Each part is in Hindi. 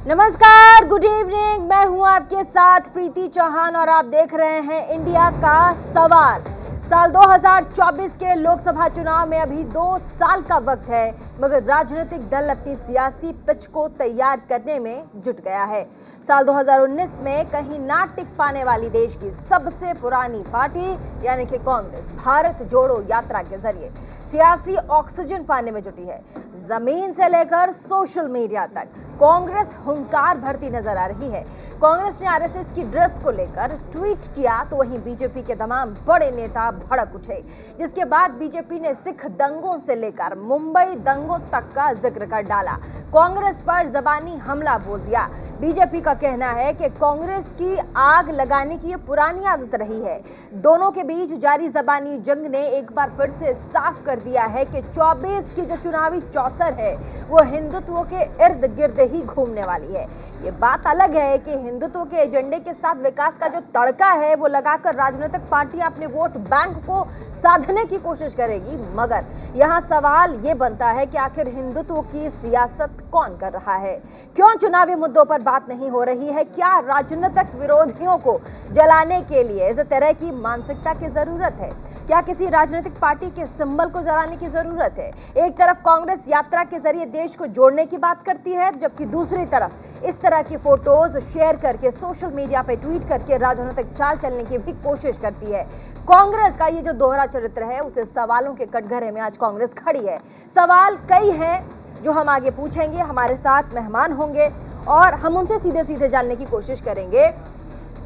नमस्कार, गुड इवनिंग। मैं हूं आपके साथ प्रीति चौहान और आप देख रहे हैं इंडिया का सवाल। साल 2024 के लोकसभा चुनाव में अभी 2 साल का वक्त है, मगर राजनीतिक दल अपनी सियासी पिच को तैयार करने में जुट गया है। साल 2019 में कहीं ना टिक पाने वाली देश की सबसे पुरानी पार्टी यानी कि कांग्रेस भारत जोड़ो यात्रा के जरिए सियासी ऑक्सीजन पाने में जुटी है। जमीन से लेकर सोशल मीडिया तक कांग्रेस हुंकार भरती नजर आ रही है। कांग्रेस ने आरएसएस की ड्रेस को लेकर ट्वीट किया तो वहीं बीजेपी के तमाम बड़े नेता भड़क उठे, जिसके बाद बीजेपी ने सिख दंगों से लेकर मुंबई दंगों तक का जिक्र कर डाला। कांग्रेस पर जबानी हमला बोल दिया। बीजेपी का कहना है कि कांग्रेस की आग लगाने की ये पुरानी आदत रही है। दोनों के बीच जारी जबानी जंग ने एक बार फिर से साफ कर दिया है कि 24 की जो चुनावी चौसर है वो हिंदुत्व के इर्द गिर्द ही घूमने वाली है। ये बात अलग है कि हिंदुत्व के एजेंडे के साथ विकास का जो तड़का है वो लगाकर राजनीतिक पार्टियां अपने वोट बैंक को साधने की कोशिश करेगी, मगर यहाँ सवाल ये बनता है कि आखिर हिंदुत्व की सियासत कौन कर रहा है? क्यों चुनावी मुद्दों पर बात नहीं हो रही है? क्या राजनीतिक विरोधियों को जलाने के लिए इस तरह की मानसिकता की जरूरत है? क्या किसी राजनीतिक पार्टी के सिंबल को जलाने की जरूरत है? एक तरफ कांग्रेस यात्रा के जरिए देश को जोड़ने की बात करती है, जबकि दूसरी तरफ इस तरह की फोटोज शेयर करके सोशल मीडिया पे ट्वीट करके राजनीतिक चाल चलने की भी कोशिश करती है। कांग्रेस का ये जो दोहरा चरित्र है उसे सवालों के कटघरे में आज कांग्रेस खड़ी है। सवाल कई हैं जो हम आगे पूछेंगे, हमारे साथ मेहमान होंगे और हम उनसे सीधे सीधे जानने की कोशिश करेंगे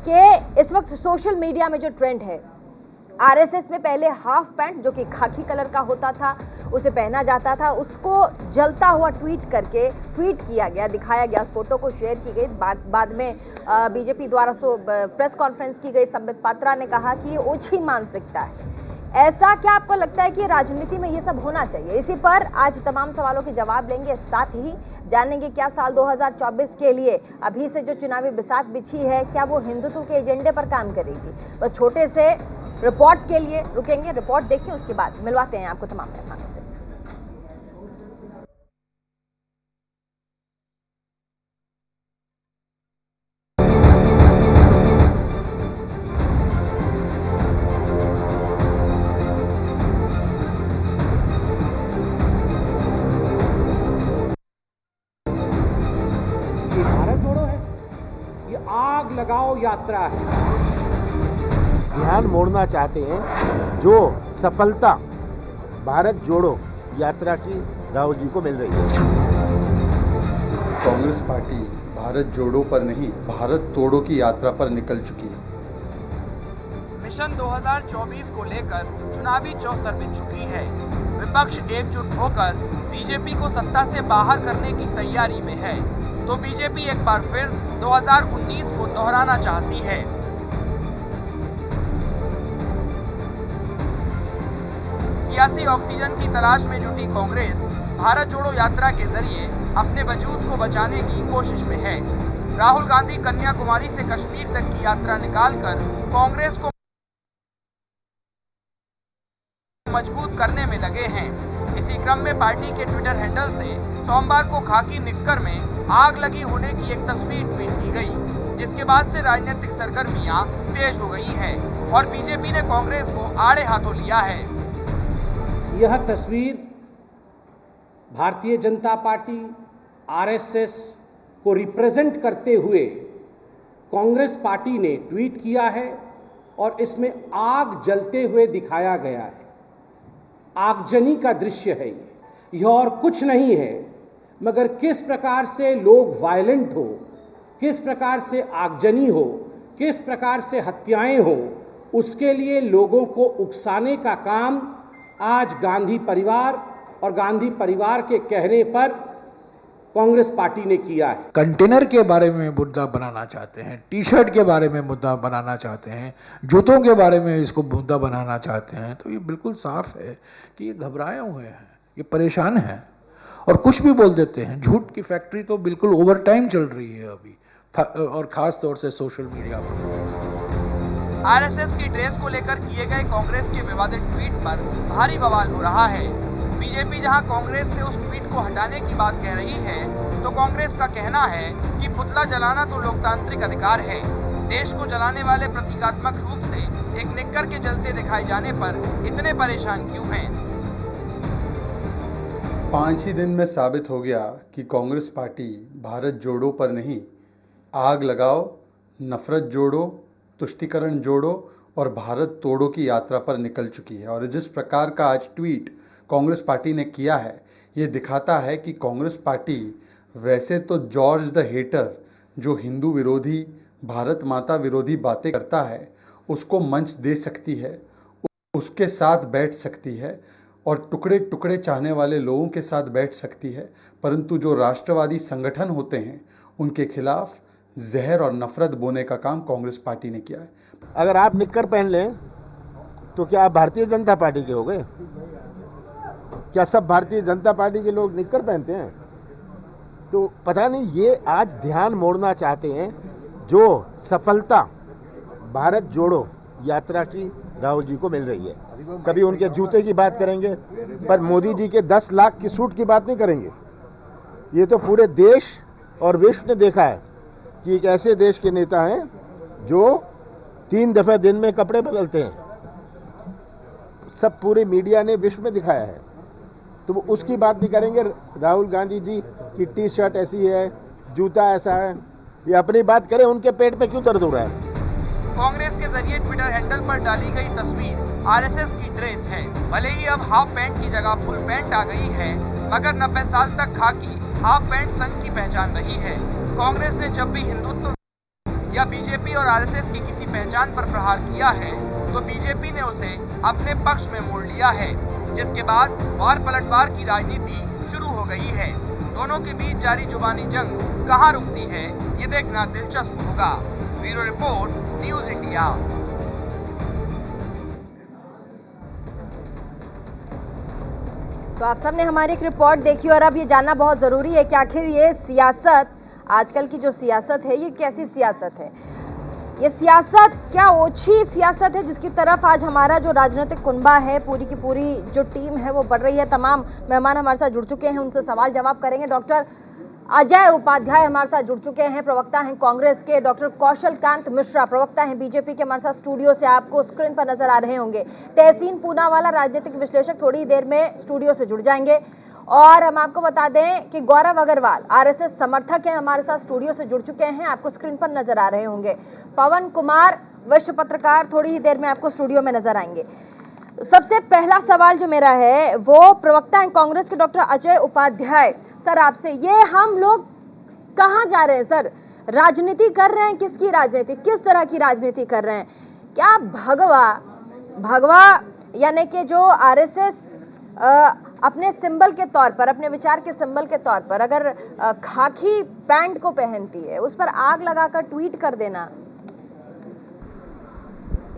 कि इस वक्त सोशल मीडिया में जो ट्रेंड है, आरएसएस में पहले हाफ पैंट जो कि खाकी कलर का होता था उसे पहना जाता था, उसको जलता हुआ ट्वीट किया गया, दिखाया गया, उस फोटो को शेयर की गई। बाद में बीजेपी द्वारा प्रेस कॉन्फ्रेंस की गई। संबित पात्रा ने कहा कि ये ओछी मानसिकता है। ऐसा क्या आपको लगता है कि राजनीति में ये सब होना चाहिए? इसी पर आज तमाम सवालों के जवाब लेंगे, साथ ही जानेंगे क्या साल 2024 के लिए अभी से जो चुनावी बिसात बिछी है क्या वो हिंदुत्व के एजेंडे पर काम करेगी। बस छोटे से रिपोर्ट के लिए रुकेंगे, रिपोर्ट देखिए, उसके बाद मिलवाते हैं आपको तमाम मेहमानों से। ये भारत जोड़ो है, ये आग लगाओ यात्रा है। ध्यान मोड़ना चाहते हैं जो सफलता भारत जोड़ो यात्रा की राहुल जी को मिल रही है। कांग्रेस पार्टी भारत जोड़ो पर नहीं, भारत तोड़ो की यात्रा पर निकल चुकी है। मिशन 2024 को लेकर चुनावी चौसर में चुकी है। विपक्ष एकजुट होकर बीजेपी को सत्ता से बाहर करने की तैयारी में है, तो बीजेपी एक बार फिर 2019 को दोहराना चाहती है। सियासी ऑक्सीजन की तलाश में जुटी कांग्रेस भारत जोड़ो यात्रा के जरिए अपने वजूद को बचाने की कोशिश में है। राहुल गांधी कन्याकुमारी से कश्मीर तक की यात्रा निकालकर कांग्रेस को मजबूत करने में लगे हैं। इसी क्रम में पार्टी के ट्विटर हैंडल से सोमवार को खाकी निक्कर में आग लगी होने की एक तस्वीर ट्वीट की गई, जिसके बाद से राजनीतिक सरगर्मियां तेज हो गई हैं और बीजेपी ने कांग्रेस को आड़े हाथों लिया है। यह तस्वीर भारतीय जनता पार्टी आरएसएस को रिप्रेजेंट करते हुए कांग्रेस पार्टी ने ट्वीट किया है और इसमें आग जलते हुए दिखाया गया है। आगजनी का दृश्य है यह और कुछ नहीं है, मगर किस प्रकार से लोग वायलेंट हो, किस प्रकार से आगजनी हो, किस प्रकार से हत्याएं हो, उसके लिए लोगों को उकसाने का काम आज गांधी परिवार और गांधी परिवार के कहने पर कांग्रेस पार्टी ने किया है। कंटेनर के बारे में मुद्दा बनाना चाहते हैं, टी शर्ट के बारे में मुद्दा बनाना चाहते हैं, जूतों के बारे में इसको मुद्दा बनाना चाहते हैं, तो ये बिल्कुल साफ है कि ये घबराए हुए हैं, ये परेशान हैं और कुछ भी बोल देते हैं। झूठ की फैक्ट्री तो बिल्कुल ओवर टाइम चल रही है अभी, और खास तौर से सोशल मीडिया पर। आरएसएस की ड्रेस को लेकर किए गए कांग्रेस के विवादित ट्वीट पर भारी बवाल हो रहा है। बीजेपी जहां कांग्रेस से उस ट्वीट को हटाने की बात कह रही है, तो कांग्रेस का कहना है कि पुतला जलाना तो लोकतांत्रिक अधिकार है। देश को जलाने वाले प्रतीकात्मक रूप से एक निक्कर के जलते दिखाए जाने पर इतने परेशान क्यों हैं? 5 ही दिन में साबित हो गया कि कांग्रेस पार्टी भारत जोड़ो पर नहीं, आग लगाओ, नफरत जोड़ो, तुष्टीकरण जोड़ो और भारत तोड़ो की यात्रा पर निकल चुकी है। और जिस प्रकार का आज ट्वीट कांग्रेस पार्टी ने किया है, ये दिखाता है कि कांग्रेस पार्टी वैसे तो जॉर्ज द हेटर, जो हिंदू विरोधी, भारत माता विरोधी बातें करता है, उसको मंच दे सकती है, उसके साथ बैठ सकती है और टुकड़े टुकड़े चाहने वाले लोगों के साथ बैठ सकती है, परंतु जो राष्ट्रवादी संगठन होते हैं उनके खिलाफ जहर और नफरत बोने का काम कांग्रेस पार्टी ने किया है। अगर आप निक्कर पहन लें तो क्या आप भारतीय जनता पार्टी के हो गए? क्या सब भारतीय जनता पार्टी के लोग निक्कर पहनते हैं? तो पता नहीं, ये आज ध्यान मोड़ना चाहते हैं जो सफलता भारत जोड़ो यात्रा की राहुल जी को मिल रही है। कभी उनके जूते की बात करेंगे, पर मोदी जी के 10 लाख की सूट की बात नहीं करेंगे। ये तो पूरे देश और विश्व ने देखा है कि एक ऐसे देश के नेता हैं जो 3 दफ़े दिन में कपड़े बदलते हैं। सब पूरे मीडिया ने विश्व में दिखाया है, तो वो उसकी बात नहीं करेंगे। राहुल गांधी जी की टी शर्ट ऐसी है, जूता ऐसा है, ये अपनी बात करें, उनके पेट में क्यों दर्द हो रहा है? कांग्रेस के जरिए ट्विटर हैंडल पर डाली गई तस्वीर आरएसएस की ड्रेस है। भले ही अब हाफ पैंट की जगह फुल पैंट आ गई है, मगर 90 साल तक खाकी हाफ पैंट संघ की पहचान रही है। कांग्रेस ने जब भी हिंदुत्व या बीजेपी और आरएसएस की किसी पहचान पर प्रहार किया है, तो बीजेपी ने उसे अपने पक्ष में मोड़ लिया है, जिसके बाद वार पलटवार की राजनीति शुरू हो गई है। दोनों के बीच जारी जुबानी जंग कहां रुकती है, ये देखना दिलचस्प होगा। Bureau report, news India. तो आप सबने हमारी एक रिपोर्ट देखी और अब ये जानना बहुत ज़रूरी है कि आखिर ये सियासत, आजकल की जो सियासत है, ये कैसी सियासत है? ये सियासत क्या ओछी सियासत है जिसकी तरफ आज हमारा जो राजनीतिक कुनबा है, पूरी की पूरी जो टीम है वो बढ़ रही है? तमाम मेहमान हमारे साथ जुड़ चुके हैं, उनसे सवाल जवाब करेंगे। डॉक्टर अजय उपाध्याय हमारे साथ जुड़ चुके हैं, प्रवक्ता हैं कांग्रेस के। डॉक्टर कौशल कांत मिश्रा, प्रवक्ता हैं बीजेपी के, हमारे साथ स्टूडियो से आपको स्क्रीन पर नजर आ रहे होंगे। तहसीन पूनावाला, राजनीतिक विश्लेषक, थोड़ी देर में स्टूडियो से जुड़ जाएंगे। और हम आपको बता दें कि गौरव अग्रवाल, आरएसएस समर्थक हैं, हमारे साथ स्टूडियो से जुड़ चुके हैं, आपको स्क्रीन पर नजर आ रहे होंगे। पवन कुमार, विश्व पत्रकार, थोड़ी ही देर में आपको स्टूडियो में नजर आएंगे। सबसे पहला सवाल जो मेरा है वो प्रवक्ता हैं कांग्रेस के डॉक्टर अजय उपाध्याय सर आपसे, ये हम लोग कहाँ जा रहे हैं सर? राजनीति कर रहे हैं, किसकी राजनीति, किस तरह की राजनीति कर रहे हैं? क्या भगवा यानी कि जो आरएसएस अपने सिंबल के तौर पर, अपने विचार के सिंबल के तौर पर अगर खाकी पैंट को पहनती है, उस पर आग लगाकर ट्वीट कर देना,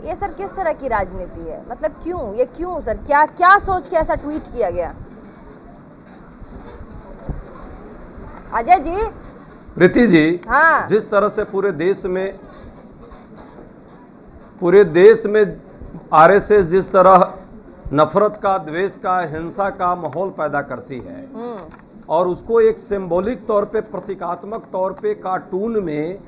ये सर किस तरह की राजनीति है? मतलब क्यों सर, क्या सोच के ऐसा ट्वीट किया गया? अजय जी, प्रीति जी, हाँ, जिस तरह से पूरे देश में आरएसएस जिस तरह नफरत का, द्वेष का, हिंसा का माहौल पैदा करती है और उसको एक सिंबॉलिक तौर पे, प्रतीकात्मक तौर पे कार्टून में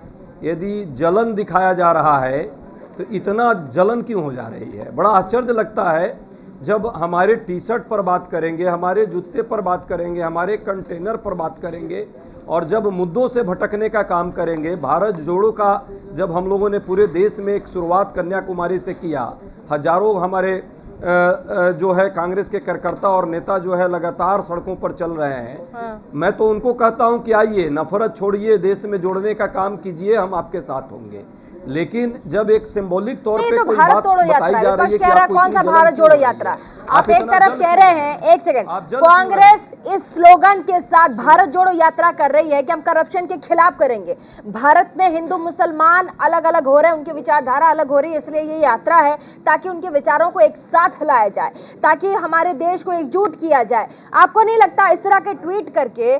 यदि जलन दिखाया जा रहा है, तो इतना जलन क्यों हो जा रही है? बड़ा आश्चर्य लगता है जब हमारे टी शर्ट पर बात करेंगे, हमारे जूते पर बात करेंगे, हमारे कंटेनर पर बात करेंगे और जब मुद्दों से भटकने का काम करेंगे। भारत जोड़ो का जब हम लोगों ने पूरे देश में एक शुरुआत कन्याकुमारी से किया, हजारों हमारे जो है कांग्रेस के कार्यकर्ता और नेता जो है लगातार सड़कों पर चल रहे हैं। मैं तो उनको कहता हूं कि आइए, नफरत छोड़िए, देश में जोड़ने का काम कीजिए, हम आपके साथ होंगे। लेकिन जब एक सिंबॉलिक तौर पे तो कोई भारत बात तोड़ो यात्रा, बताई जा रही है कि कह रहा है कौन सा भारत जोड़ो यात्रा? आप एक तरफ कह रहे हैं, एक सेकंड, कांग्रेस इस स्लोगन के साथ भारत जोड़ो यात्रा कर रही है कि हम करप्शन के खिलाफ करेंगे। भारत में हिंदू मुसलमान अलग अलग हो रहे हैं, उनकी विचारधारा अलग हो रही है, इसलिए ये यात्रा है ताकि उनके विचारों को एक साथ लाया जाए, ताकि हमारे देश को एकजुट किया जाए। आपको नहीं लगता इस तरह के ट्वीट करके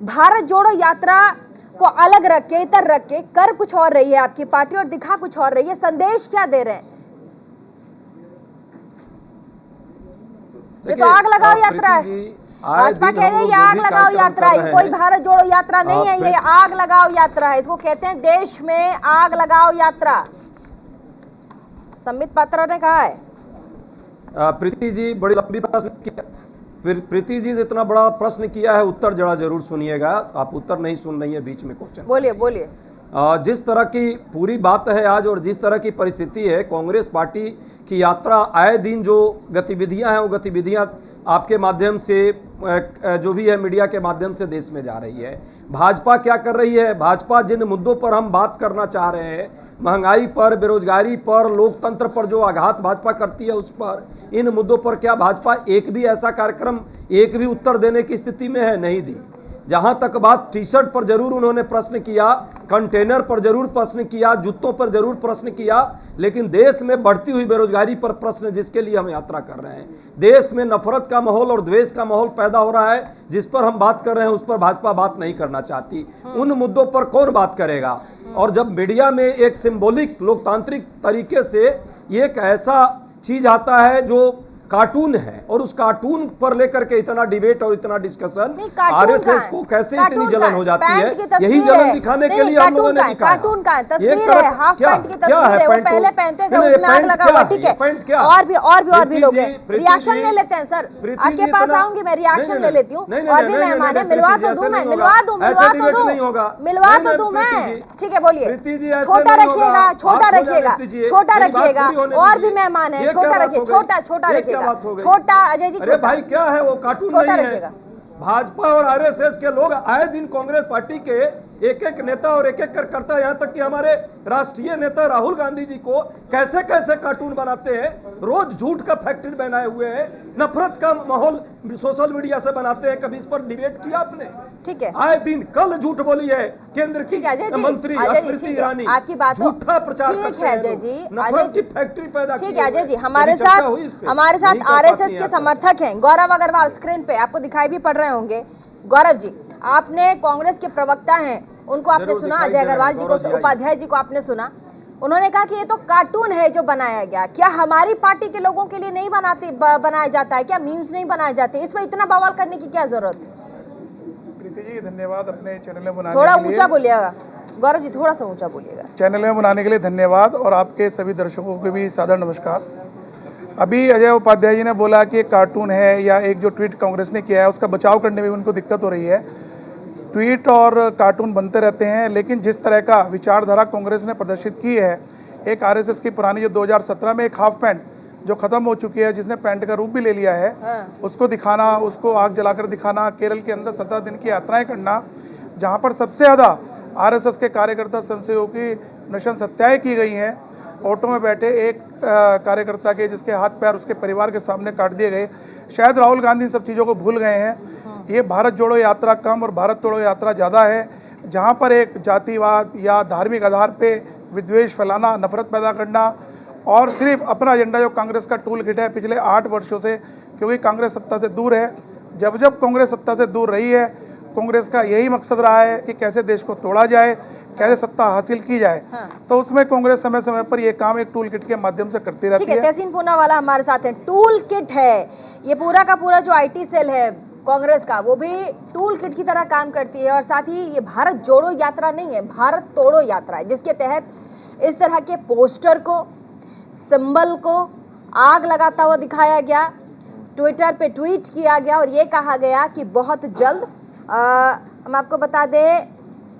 भारत जोड़ो यात्रा को अलग रख के, इतर रख के कर कुछ और रही है आपकी पार्टी और दिखा कुछ और रही है? संदेश क्या दे रहे हैं? ये तो आग लगाओ यात्रा है। भाजपा दिन कह हम रही है लोग ये जो आग भी लगाओ कार्यक्रम यात्रा कर है, रहे कोई हैं, भारत जोड़ो यात्रा नहीं है, ये आग लगाओ यात्रा है, इसको कहते हैं देश में आग लगाओ यात्रा। संबित पात्रा ने कहा है। प्रीति जी बड़ी लंबी प्रश्न किया, प्रीति जी इतना बड़ा प्रश्न किया है, उत्तर जरा जरूर सुनिएगा। आप उत्तर नहीं सुन रही है बीच में क्वेश्चन। बोलिए बोलिए। जिस तरह की पूरी बात है आज और जिस तरह की परिस्थिति है, कांग्रेस पार्टी की यात्रा आए दिन जो गतिविधियां हैं वो गतिविधियां आपके माध्यम से जो भी है मीडिया के माध्यम से देश में जा रही है। भाजपा क्या कर रही है? भाजपा जिन मुद्दों पर हम बात करना चाह रहे हैं, महंगाई पर, बेरोजगारी पर, लोकतंत्र पर जो आघात भाजपा करती है उस पर, इन मुद्दों पर क्या भाजपा एक भी ऐसा कार्यक्रम, एक भी उत्तर देने की स्थिति में है? नहीं दी। जहां तक बात टी शर्ट पर जरूर उन्होंने प्रश्न किया, कंटेनर पर जरूर प्रश्न किया, जूतों पर जरूर प्रश्न किया, लेकिन देश में बढ़ती हुई बेरोजगारी पर प्रश्न जिसके लिए हम यात्रा कर रहे हैं, देश में नफरत का माहौल और द्वेष का माहौल पैदा हो रहा है जिस पर हम बात कर रहे हैं, उस पर भाजपा बात नहीं करना चाहती। उन मुद्दों पर कौन बात करेगा? और जब मीडिया में एक सिंबॉलिक लोकतांत्रिक तरीके से एक ऐसा चीज आता है जो कार्टून है और उस कार्टून पर लेकर के इतना डिबेट और इतना डिस्कशन, आरएसएस को कैसे इतनी जलन हो जाती है? यही जलन दिखाने के लिए हम लोगों ने दिखाया। कार्टून का तस्वीर है, हाफ पैंट की तस्वीर है, वो पहले पहनते थे, उसमें आग लगा हुआ। ठीक है, और भी लोग हैं, रिएक्शन ले लेते हैं सर, आपके पास आऊंगी मैं, रिएक्शन ले लेती हूँ। और भी मेहमान है, मिलवा तो दूं मैं, मिलवा तो दूं मैं। ठीक है, बोलिए। छोटा रखिएगा, छोटा रखिएगा, और भी मेहमान है, छोटा रखिए, छोटा रखिएगा, छोटा। अजय जी, अरे भाई क्या है वो? कार्टून नहीं है। भाजपा और आरएसएस के लोग आए दिन कांग्रेस पार्टी के एक एक नेता और एक एक कार्यकर्ता, यहाँ तक कि हमारे राष्ट्रीय नेता राहुल गांधी जी को कैसे कैसे कार्टून बनाते हैं, रोज झूठ का फैक्ट्री बनाए हुए हैं, नफरत का माहौल सोशल मीडिया से बनाते हैं। कभी इस पर डिबेट किया आपने? ठीक है, आए दिन कल झूठ बोली है केंद्र की मंत्री स्मृति ईरानी, आपकी बात झूठा प्रचार करते हैं, अजय जी, नफरत की फैक्ट्री पैदा की। ठीक है अजय जी, हमारे साथ आरएसएस के समर्थक हैं, गौरव अग्रवाल स्क्रीन पे आपको दिखाई भी पड़ रहे होंगे। गौरव जी, आपने कांग्रेस के प्रवक्ता हैं, उनको आपने सुना, अजय अग्रवाल जी को, उपाध्याय जी को आपने सुना, उन्होंने कहा कि ये तो कार्टून है जो बनाया गया। क्या हमारी पार्टी के लोगों के लिए नहीं बनाया जाता है? क्या मीम्स नहीं बनाए जाते? इसमें इतना बवाल करने की क्या जरूरत है? प्रीति जी धन्यवाद अपने चैनल में बनाने थोड़ा के लिए। ऊंचा बोलिएगा गौरव जी, थोड़ा सा ऊंचा बोलिएगा। चैनल में बनाने के लिए धन्यवाद और आपके सभी दर्शकों को भी सादर नमस्कार। अभी अजय उपाध्याय जी ने बोला कि एक कार्टून है या एक जो ट्वीट कांग्रेस ने किया है उसका बचाव करने में भी उनको दिक्कत हो रही है। ट्वीट और कार्टून बनते रहते हैं, लेकिन जिस तरह का विचारधारा कांग्रेस ने प्रदर्शित की है, एक आरएसएस की पुरानी जो 2017 में एक हाफ पैंट जो खत्म हो चुकी है, जिसने पैंट का रूप भी ले लिया है, उसको दिखाना, उसको आग जलाकर दिखाना, केरल के अंदर 17 दिन की यात्राएं करना, जहां पर सबसे ज़्यादा आरएसएस के कार्यकर्ता स्वयंसेवकों की नशा हत्याएं की गई हैं। ऑटो में बैठे एक कार्यकर्ता के जिसके हाथ पैर उसके परिवार के सामने काट दिए गए। शायद राहुल गांधी इन सब चीज़ों को भूल गए हैं। ये भारत जोड़ो यात्रा कम और भारत तोड़ो यात्रा ज़्यादा है, जहाँ पर एक जातिवाद या धार्मिक आधार पे विद्वेष फैलाना, नफरत पैदा करना और सिर्फ अपना एजेंडा जो कांग्रेस का टूल किट है पिछले 8 वर्षों से, क्योंकि कांग्रेस सत्ता से दूर है। जब जब कांग्रेस सत्ता से दूर रही है, कांग्रेस का यही मकसद रहा है कि कैसे देश को तोड़ा जाए, कैसे सत्ता हासिल की जाए। तो उसमें कांग्रेस समय समय पर ये काम एक टूल किट के माध्यम से करती रहती है। तहसीन पूनावाला हमारे साथ है। टूल किट है ये, पूरा का पूरा जो आईटी सेल है कांग्रेस का, वो भी टूल किट की तरह काम करती है। और साथ ही ये भारत जोड़ो यात्रा नहीं है, भारत तोड़ो यात्रा है, जिसके तहत इस तरह के पोस्टर को, सिंबल को आग लगाता हुआ दिखाया गया, ट्विटर पे ट्वीट किया गया और ये कहा गया कि बहुत जल्द हम आपको बता दें,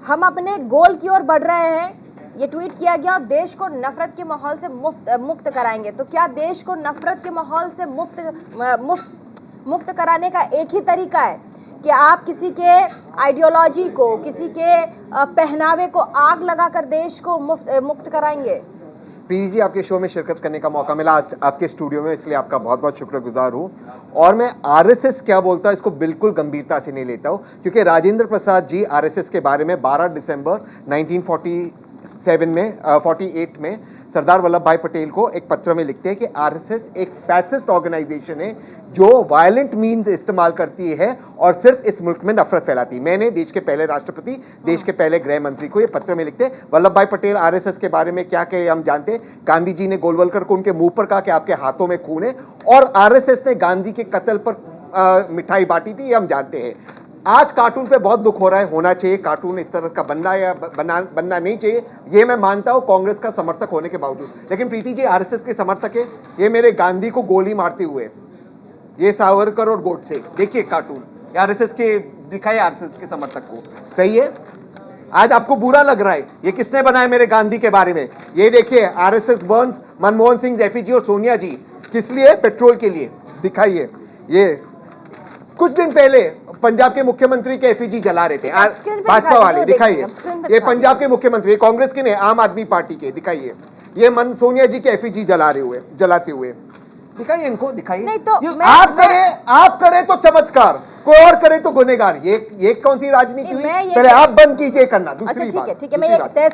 हम अपने गोल की ओर बढ़ रहे हैं। ये ट्वीट किया गया और देश को नफरत के माहौल से मुक्त कराएंगे। तो क्या देश को नफरत के माहौल से मुक्त कराने का एक ही तरीका है कि आप किसी के आइडियोलॉजी को, किसी के पहनावे को आग लगाकर देश को मुक्त कराएंगे? प्रीति जी, आपके शो में शिरकत करने का मौका मिला आज आपके स्टूडियो में, इसलिए आपका बहुत बहुत शुक्रगुजार हूँ। और मैं आरएसएस क्या बोलता है इसको बिल्कुल गंभीरता से नहीं लेता हूँ, क्योंकि राजेंद्र प्रसाद जी आरएसएस के बारे में 12 दिसंबर 1948 में सरदार वल्लभ भाई पटेल को एक पत्र में लिखते हैं कि आरएसएस एक फैसिस्ट ऑर्गेनाइजेशन है जो वायलेंट मीन्स इस्तेमाल करती है और सिर्फ इस मुल्क में नफरत फैलाती है। मैंने देश के पहले राष्ट्रपति, देश के पहले गृह मंत्री को ये पत्र में लिखते हैं। वल्लभ भाई पटेल आरएसएस के बारे में क्या कहे हम जानते हैं। गांधी जी ने गोलवलकर को उनके मुंह पर कहा कि आपके हाथों में खून है, और आरएसएस ने गांधी के कत्ल पर मिठाई बांटी थी, ये हम जानते हैं। आज कार्टून पे बहुत दुख हो रहा है, होना चाहिए कार्टून इस तरह का बनना या बनना नहीं चाहिए, ये मैं मानता हूँ कांग्रेस का समर्थक होने के बावजूद। लेकिन प्रीति जी आरएसएस के समर्थक है, ये मेरे गांधी को गोली मारते हुए, ये सावरकर और गोडसे, देखिए कार्टून आरएसएस के दिखाए, आरएसएस के समर्थक को, सही है। आज आपको बुरा लग रहा है, ये किसने बनाया मेरे गांधी के बारे में, ये देखिए RSS Burns Manmohan Singh effigy और सोनिया जी, किस लिए, पेट्रोल के लिए, दिखाइए। ये कुछ दिन पहले पंजाब के मुख्यमंत्री के एफिजी जला रहे थे भाजपा वाले, दिखाइए। ये पंजाब के मुख्यमंत्री कांग्रेस के नहीं, आम आदमी पार्टी के, दिखाइए। ये मन सोनिया जी के एफिजी जलाते हुए दिखाइए, इनको दिखाइए। नहीं तो आप करें तो चमत्कार, कोई और करे तो गुनेगार, ये कौन सी राजनीति हुई? पहले आप बंद कीजिए करना। दूसरी बात,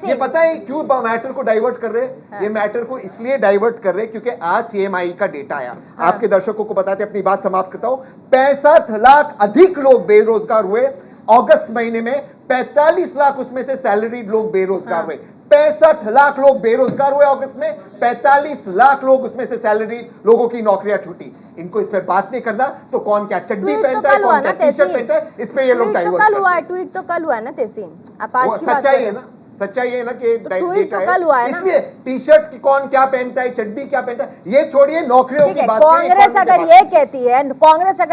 ये पता है क्यों मैटर को डाइवर्ट कर रहे हैं? ये मैटर को इसलिए डाइवर्ट कर रहे हैं क्योंकि आज सीएमआई का डेटा आया, आपके दर्शकों को बताते अपनी बात समाप्त करता हूं। 65 लाख अधिक लोग बेरोजगार हुए अगस्त महीने में, 45 लाख उसमें से सैलरीड लोग बेरोजगार हुए। 65 लाख लोग बेरोजगार हुए अगस्त में, 45 लाख लोग उसमें से सैलरी लोगों की नौकरियां छूटी। इनको इस पे बात नहीं करना तो कौन क्या चड्डी पहनता है, कौन क्या टी-शर्ट पहनता है, इस पे ये लोग डाइवर्ट करते हैं। ट्वीट तो कल हुआ है ना तहसीन, आप आज की बात सच्चाई है ना, सच्चाई है ना कि डेटा है, इसलिए टी-शर्ट की कौन क्या पहनता है, चड्डी क्या पहनता है, ये छोड़िए, नौकरियों की बात। कांग्रेस अगर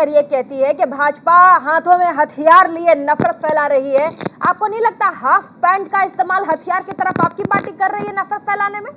ये कहती है कि भाजपा हाथों में हथियार लिए नफरत फैला रही है, आपको नहीं लगता हाफ पैंट का इस्तेमाल हथियार की तरफ आपकी पार्टी कर रही है नफरत फैलाने में?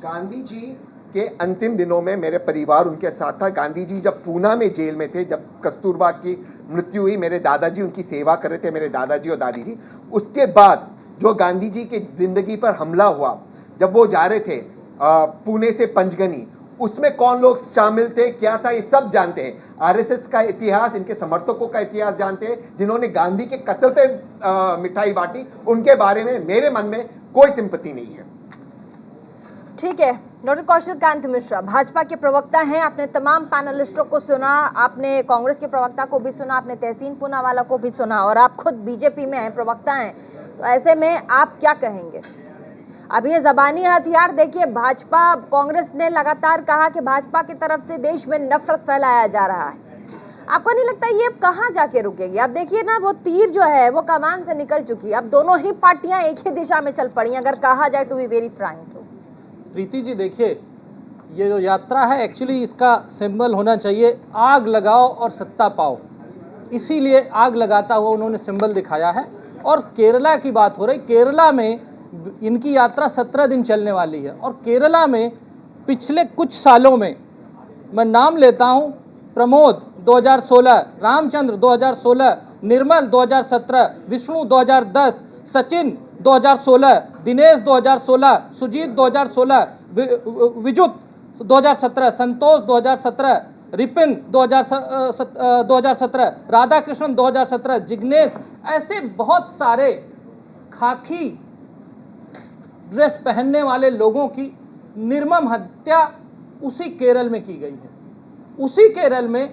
गांधी जी के अंतिम दिनों में मेरे परिवार उनके साथ था। गांधी जी जब पूना में जेल में थे, जब कस्तूरबा की मृत्यु हुई, मेरे दादाजी उनकी सेवा कर रहे थे, मेरे दादाजी और दादी जी। उसके बाद जो गांधी जी की जिंदगी पर हमला हुआ, जब वो जा रहे थे पुणे से पंचगनी, उसमें कौन लोग शामिल थे, क्या था, ये सब जानते हैं। आरएसएस का इतिहास, इनके समर्थकों का इतिहास जानते हैं, जिन्होंने गांधी के कत्ल पे मिठाई बांटी, उनके बारे में मेरे मन में कोई सिंपैथी नहीं है। ठीक है, डॉक्टर कौशल कांत मिश्रा भाजपा के प्रवक्ता हैं, आपने तमाम पैनलिस्टों को सुना, आपने कांग्रेस के प्रवक्ता को भी सुना, आपने तहसीन पूनावाला को भी सुना, और आप खुद बीजेपी में हैं, प्रवक्ता हैं, तो ऐसे में आप क्या कहेंगे? अब ये ज़बानी हथियार देखिए, भाजपा, कांग्रेस ने लगातार कहा कि भाजपा की तरफ से देश में नफरत फैलाया जा रहा है, आपको नहीं लगता ये अब कहाँ जाके रुकेगी? अब देखिए ना, वो तीर जो है वो कमान से निकल चुकी है, अब दोनों ही पार्टियां एक ही दिशा में चल पड़ी, अगर कहा जाए to be very Frank. Preeti ji देखिए, ये जो यात्रा है एक्चुअली इसका सिंबल होना चाहिए आग लगाओ और सत्ता पाओ, इसीलिए आग लगाता हुआ उन्होंने सिंबल दिखाया है। और केरला की बात हो रही, केरला में इनकी यात्रा 17 दिन चलने वाली है, और केरला में पिछले कुछ सालों में, मैं नाम लेता हूँ, प्रमोद 2016, रामचंद्र 2016, निर्मल 2017, विष्णु 2010, सचिन 2016, दिनेश 2016, सुजीत 2016, विजुत 2017, संतोष 2017, रिपिन 2017, राधा कृष्णन 2017, जिग्नेश, ऐसे बहुत सारे खाकी ड्रेस पहनने वाले लोगों की निर्मम हत्या उसी केरल में की गई है। उसी केरल में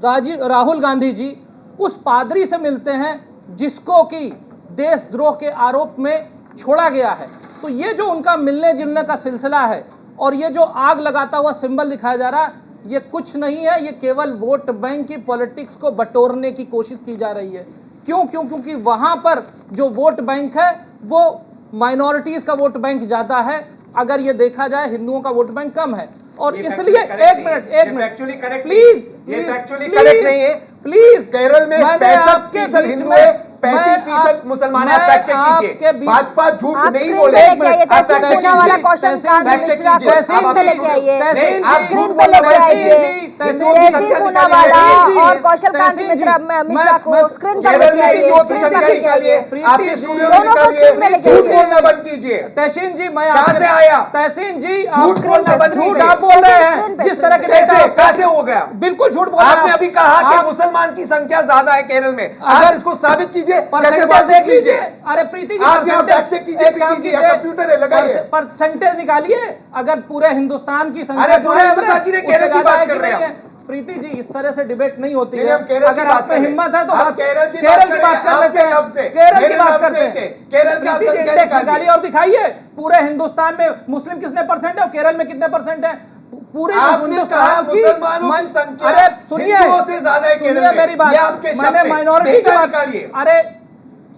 राहुल गांधी जी उस पादरी से मिलते हैं जिसको कि देशद्रोह के आरोप में छोड़ा गया है। तो ये जो उनका मिलने जुलने का सिलसिला है और ये जो आग लगाता हुआ सिंबल दिखाया जा रहा है, ये कुछ नहीं है, ये केवल वोट बैंक की पॉलिटिक्स को बटोरने की कोशिश की जा रही है। क्योंकि वहाँ पर जो वोट बैंक है वो माइनॉरिटीज़ का वोट बैंक ज़्यादा है, अगर ये देखा जाए हिंदुओं का वोट बैंक कम है। और इसलिए एक मिनट प्लीज करेक्ट नहीं है प्लीज, केरल में 65% हिंदू है, 35% मुसलमान है। फैक्ट चेक कीजिए, भाजपा झूठ नहीं बोले। आप क्वेश्चन और कौशल कांत मिश्रा को स्क्रीन पर लेके आइए, झूठ बोलना बंद कीजिए। तहसीन जी, मैं कहां से आया? तहसीन जी, झूठ बोलना बंद कीजिए। झूठ आप बोल रहे हैं, जिस तरह के कैसे हो गया? बिल्कुल झूठ बोल रहे हैं। आपने अभी कहा कि मुसलमान की संख्या ज्यादा है केरल में, अगर इसको साबित कीजिए, परसेंटेज देख लीजिए। अरे प्रीति जी, आप यहाँ फैक्ट चेक कीजिए, कंप्यूटर है, लगाइए, परसेंटेज निकालिए। अगर पूरे हिंदुस्तान की संख्या, अरे पूरे हिंदुस्तान की केरल की बात कर रहे हैं प्रीति जी, इस तरह से डिबेट नहीं होती है। अगर आप में हिम्मत है तो केरल की बात कर लेते हैं, केरल की बात करते हैं। केरल इंडेक्स निकालिए और दिखाइए पूरे हिंदुस्तान में मुस्लिम कितने परसेंट है और केरल में कितने परसेंट है। पूरे आपने कहा हिंदुस्तान की मुसलमानों की संख्या अरे सुनिए, हिंदुओं से ज्यादा है केरल में। मेरी बात, ये आपके शब्द मैंने हैं। माइनॉरिटी की डेटा बात निकालिए। अरे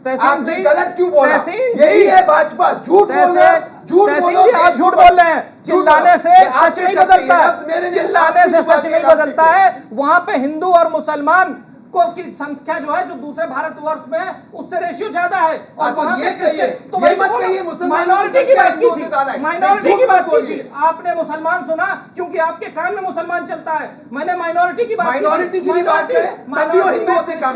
तहसीन आपने जी, गलत क्यों बोला? तहसीन यही जी, है भाजपा, झूठ बोलना, झूठ तहसीन बोलो, जी आप झूठ बोल रहे हैं। चिल्लाने से ये सच आपके नहीं शब्द बदलता हैं, लफ्ज़ मेरे है, नहीं, चिल्लाने आपकी से बात सच है, नहीं आपकी बदलता बात है। वहां पे हिंदू और मुसलमान को की संख्या जो है जो दूसरे भारतवर्ष में है उससे रेशियो ज्यादा है। और तो वहां ये पे कहिए, तो ये मत कहिए मुसलमानों की माइनॉरिटी की संख्या बात की हिंदुओं से थी, ज्यादा है। माइनॉरिटी झूठ की बात मत की बोलिए। थी। आपने मुसलमान सुना क्योंकि आपके कान में मुसलमान चलता है। मैंने माइनॉरिटी की बात माइनॉरिटी की भी बात करें, तब भी वो हिंदुओं से कम है।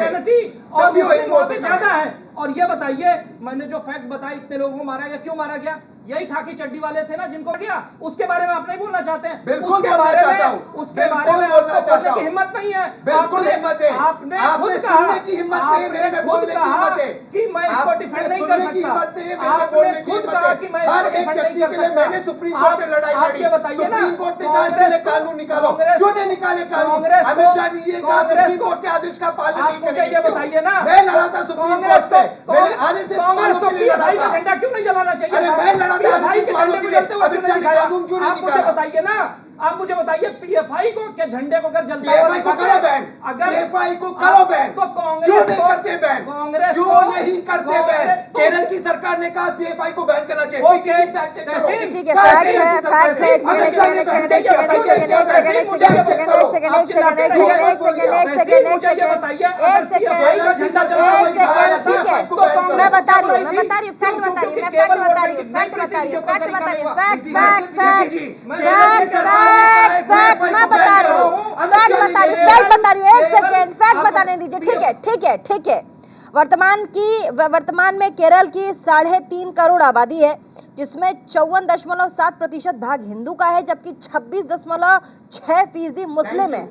और तब भी वो मुस्लिम हिंदुओं वहां से पे कम है। ज्यादा है। और ये बताइए, मैंने जो फैक्ट बताया इतने लोगों को मारा गया, क्यों मारा गया? यही खाकी चड्डी वाले थे ना जिनको गया, उसके बारे में आप नहीं बोलना चाहते हैं? बिल्कुल उसके बोलना बारे चाहता में हूं। उसके बारे बिल्कुल में बोलना आपको चाहता बोलने की हूं। हिम्मत नहीं है। बिल्कुल आपने- हिम्मत है। आपने खुद आपने कहा, सुनने की हिम्मत नहीं है, मेरे में आपने बोलने खुद की कहा हिम्मत है। कि मैं इसको आपने डिफेंड नहीं कर सुनने की सकता। हिम्मत नहीं है, मेरे में आपने बोलने की खुद हिम्मत कहा है। कि मैं हर इसको एक डिफेंड नहीं व्यक्ति कर के लिए सकता। मैंने सुप्रीम कोर्ट में लड़ाई आप लड़ी। ये बताइए ना, सुप्रीम कोर्ट ने कहा इसके लिए कानून निकालो, क्यों नहीं निकाले कानून? अमित शाह ने ये कहा सुप्रीम कोर्ट के आदेश का पालन नहीं करेंगे। ये बताइए ना, मैं लड़ा था सुप्रीम कोर्ट पे, मैंने आरएसएस कांग्रेस को के लिए लड़ा PFI का था। झंडा क्यों नहीं जलाना चाहिए? अरे मैं लड़ा था PFI के झंडे को जलते हुए अमित क्यों शाह नहीं ने दिखाया? कानून क्यों नहीं आप मुझे निकाला? बताइए ना, आप मुझे बताइए PFI को के झंडे को अगर जलता हुआ PFI को दिखाते करो हैं, बैन, अगर PFI को करो बैन, तो कांग्रेस क्यों नहीं को- करते बैन? कांग्रेस क्यों को- नहीं करते कांग्रेस- बैन? तो- केरल की सरकार ने कहा PFI को बैन करना चाहिए। ओके, PTC फैक्ट चेक करो। तहसीन, ठीक है, कहाँ फैक्ट से है, ऐसी फैक्ट है, सरकार एक सेकंड, अमित शाह ने एक बैन सेकंड, किया, एक सेकंड, क्यों एक नहीं सेकंड, किया? एक सेकंड, एक सेकंड, एक सेकंड, एक सेकंड, एक सेकंड, एक सेकंड, एक सेकंड, एक सेकंड, एक सेकंड, एक सेकंड, ठीक है, मैं बता रही हूँ, मैं बता रही हूँ, फैक्ट बता रही हूँ, मैं फैक्ट बता रही हूँ, फैक्ट बता रही हूँ, फैक्ट बता रही हूँ, fact fact fact fact fact मैं बता रही हूँ, फैक्ट बता रही हूँ, फैक्ट बता रही हूँ, एक सेकंड, फैक्ट बताने दीजिए। ठीक है, ठीक है, ठीक है। वर्तमान में केरल की 3.5 करोड़ आबादी है, जिसमें 54.7% भाग हिंदू का है, जबकि 26.6% मुस्लिम है,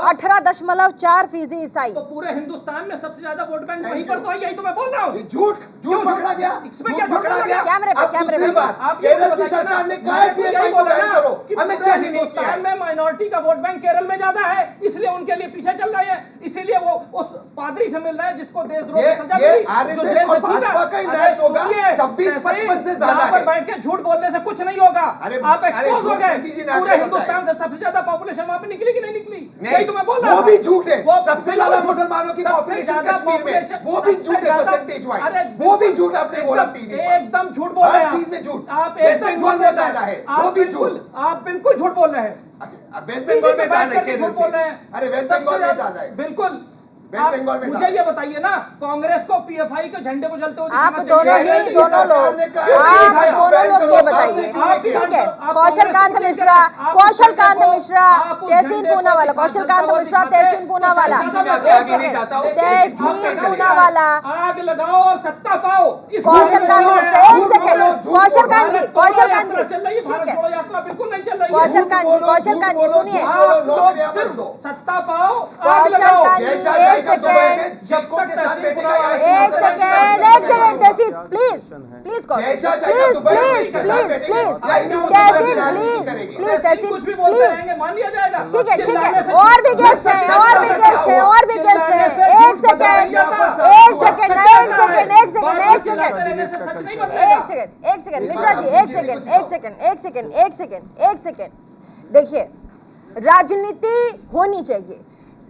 18.4% ईसाई। तो पूरे हिंदुस्तान में सबसे ज्यादा वोट बैंक वहीं पर तो है, यही तो मैं बोल रहा हूँ। झूठ झूठ पकड़ा गया, इसमें क्या झूठ पकड़ा गया? कैमरे पे, अब कैमरे दूसरी पे। बात, आप ये केरल की बताइए ना, सरकार ने कहा है मैंने तो PFI यही को बोला बैन ना करो, कि अमित पूरे शाह ने नहीं किया। हिंदुस्तान में माइनॉरिटी का वोट बैंक केरल में ज्यादा है, इसलिए उनके लिए पीछे चल रहा है। इसीलिए वो उस पादरी से मिल रहा है जिसको देशद्रोह की सजा ये मिली, जो आरएसएस जेल और से छूटा। भाजपा का ही अरे मैच होगा, सुनिए, 26-55 से ज्यादा यहाँ पर है। बैठ के झूठ बोलने से कुछ नहीं होगा। अरे, आप अरे, एक्सपोज हो गए। मोदी जी ने पूरे आपको हिंदुस्तान से सबसे ज्यादा पॉपुलेशन वहां पे निकली कि नहीं निकली? नहीं, यही तो मैं बोल रहा वो था। भी झूठ है। वो सबसे बिल्कुल ज्यादा झूठ। मुसलमानों की सबसे population ज्यादा कश्मीर में, population- वो भी सबसे झूठ है ज्यादा- percentage wise। अरे वो भी झूठ आपने बोला एकदम- टीवी पर। एकदम झूठ बोल रहे हैं हर चीज में झूठ। आप वेस्ट एकदम बंगाल झूठ में बोल रहे ज्यादा है, हैं। वो आप भी बिल्कुल- झूठ। आप बिल्कुल झूठ बोल रहे हैं। वेस्ट बंगाल में ज्यादा है, झूठ बोल रहे हैं। अरे वेस्ट सबसे बंगाल में ज्यादा- ज्यादा है। बिल्कुल। वेस्ट आप बंगाल में मुझे ज्यादा ये बताइए ना, कांग्रेस को PFI के झंडे को जलते हुए आप दिखाना दोनों चाहिए। ही, दोनों लोग, आप दोनों लोग ये बताइए। ठीक है, कौशल कांत मिश्रा, कौशल कांत मिश्रा, तहसीन पूनावाला, कौशल कांत मिश्रा, तहसीन पूनावाला, तहसीन पूनावाला, आग लगाओ और सत्ता पाओ। कौशल कांत मिश्रा, एक सेकंड, कौशल कांत जी, कौशल कांत जी, चल रही है, ठीक भारत है, जोड़ो यात्रा बिल्कुल नहीं चल रही है। कौशल कांत जी, कौशल कांत जी सुनिए, आप लोग सिर्फ सत्ता पाओ, आग कौशल लगाओ। कांत जी, एक सेकंड, एक second, Tahseen please, please Kaushal, please please please please, Tahseen please please, Tahseen कुछ भी बोलते प्लीज, रहेंगे, मान लिया जाएगा। ठीक है, ठीक चिल्लाने है, से और भी गेस्ट हैं, और भी गेस्ट हैं, और भी गेस्ट हैं, एक सेकंड, एक सेकंड, एक सेकंड, एक सेकंड, एक सेकंड, रहने से सच नहीं बदलेगा। एक सेकंड मिश्रा जी, एक सेकंड, एक सेकंड, एक सेकंड, एक सेकंड, एक सेकंड। देखिए, राजनीति होनी चाहिए,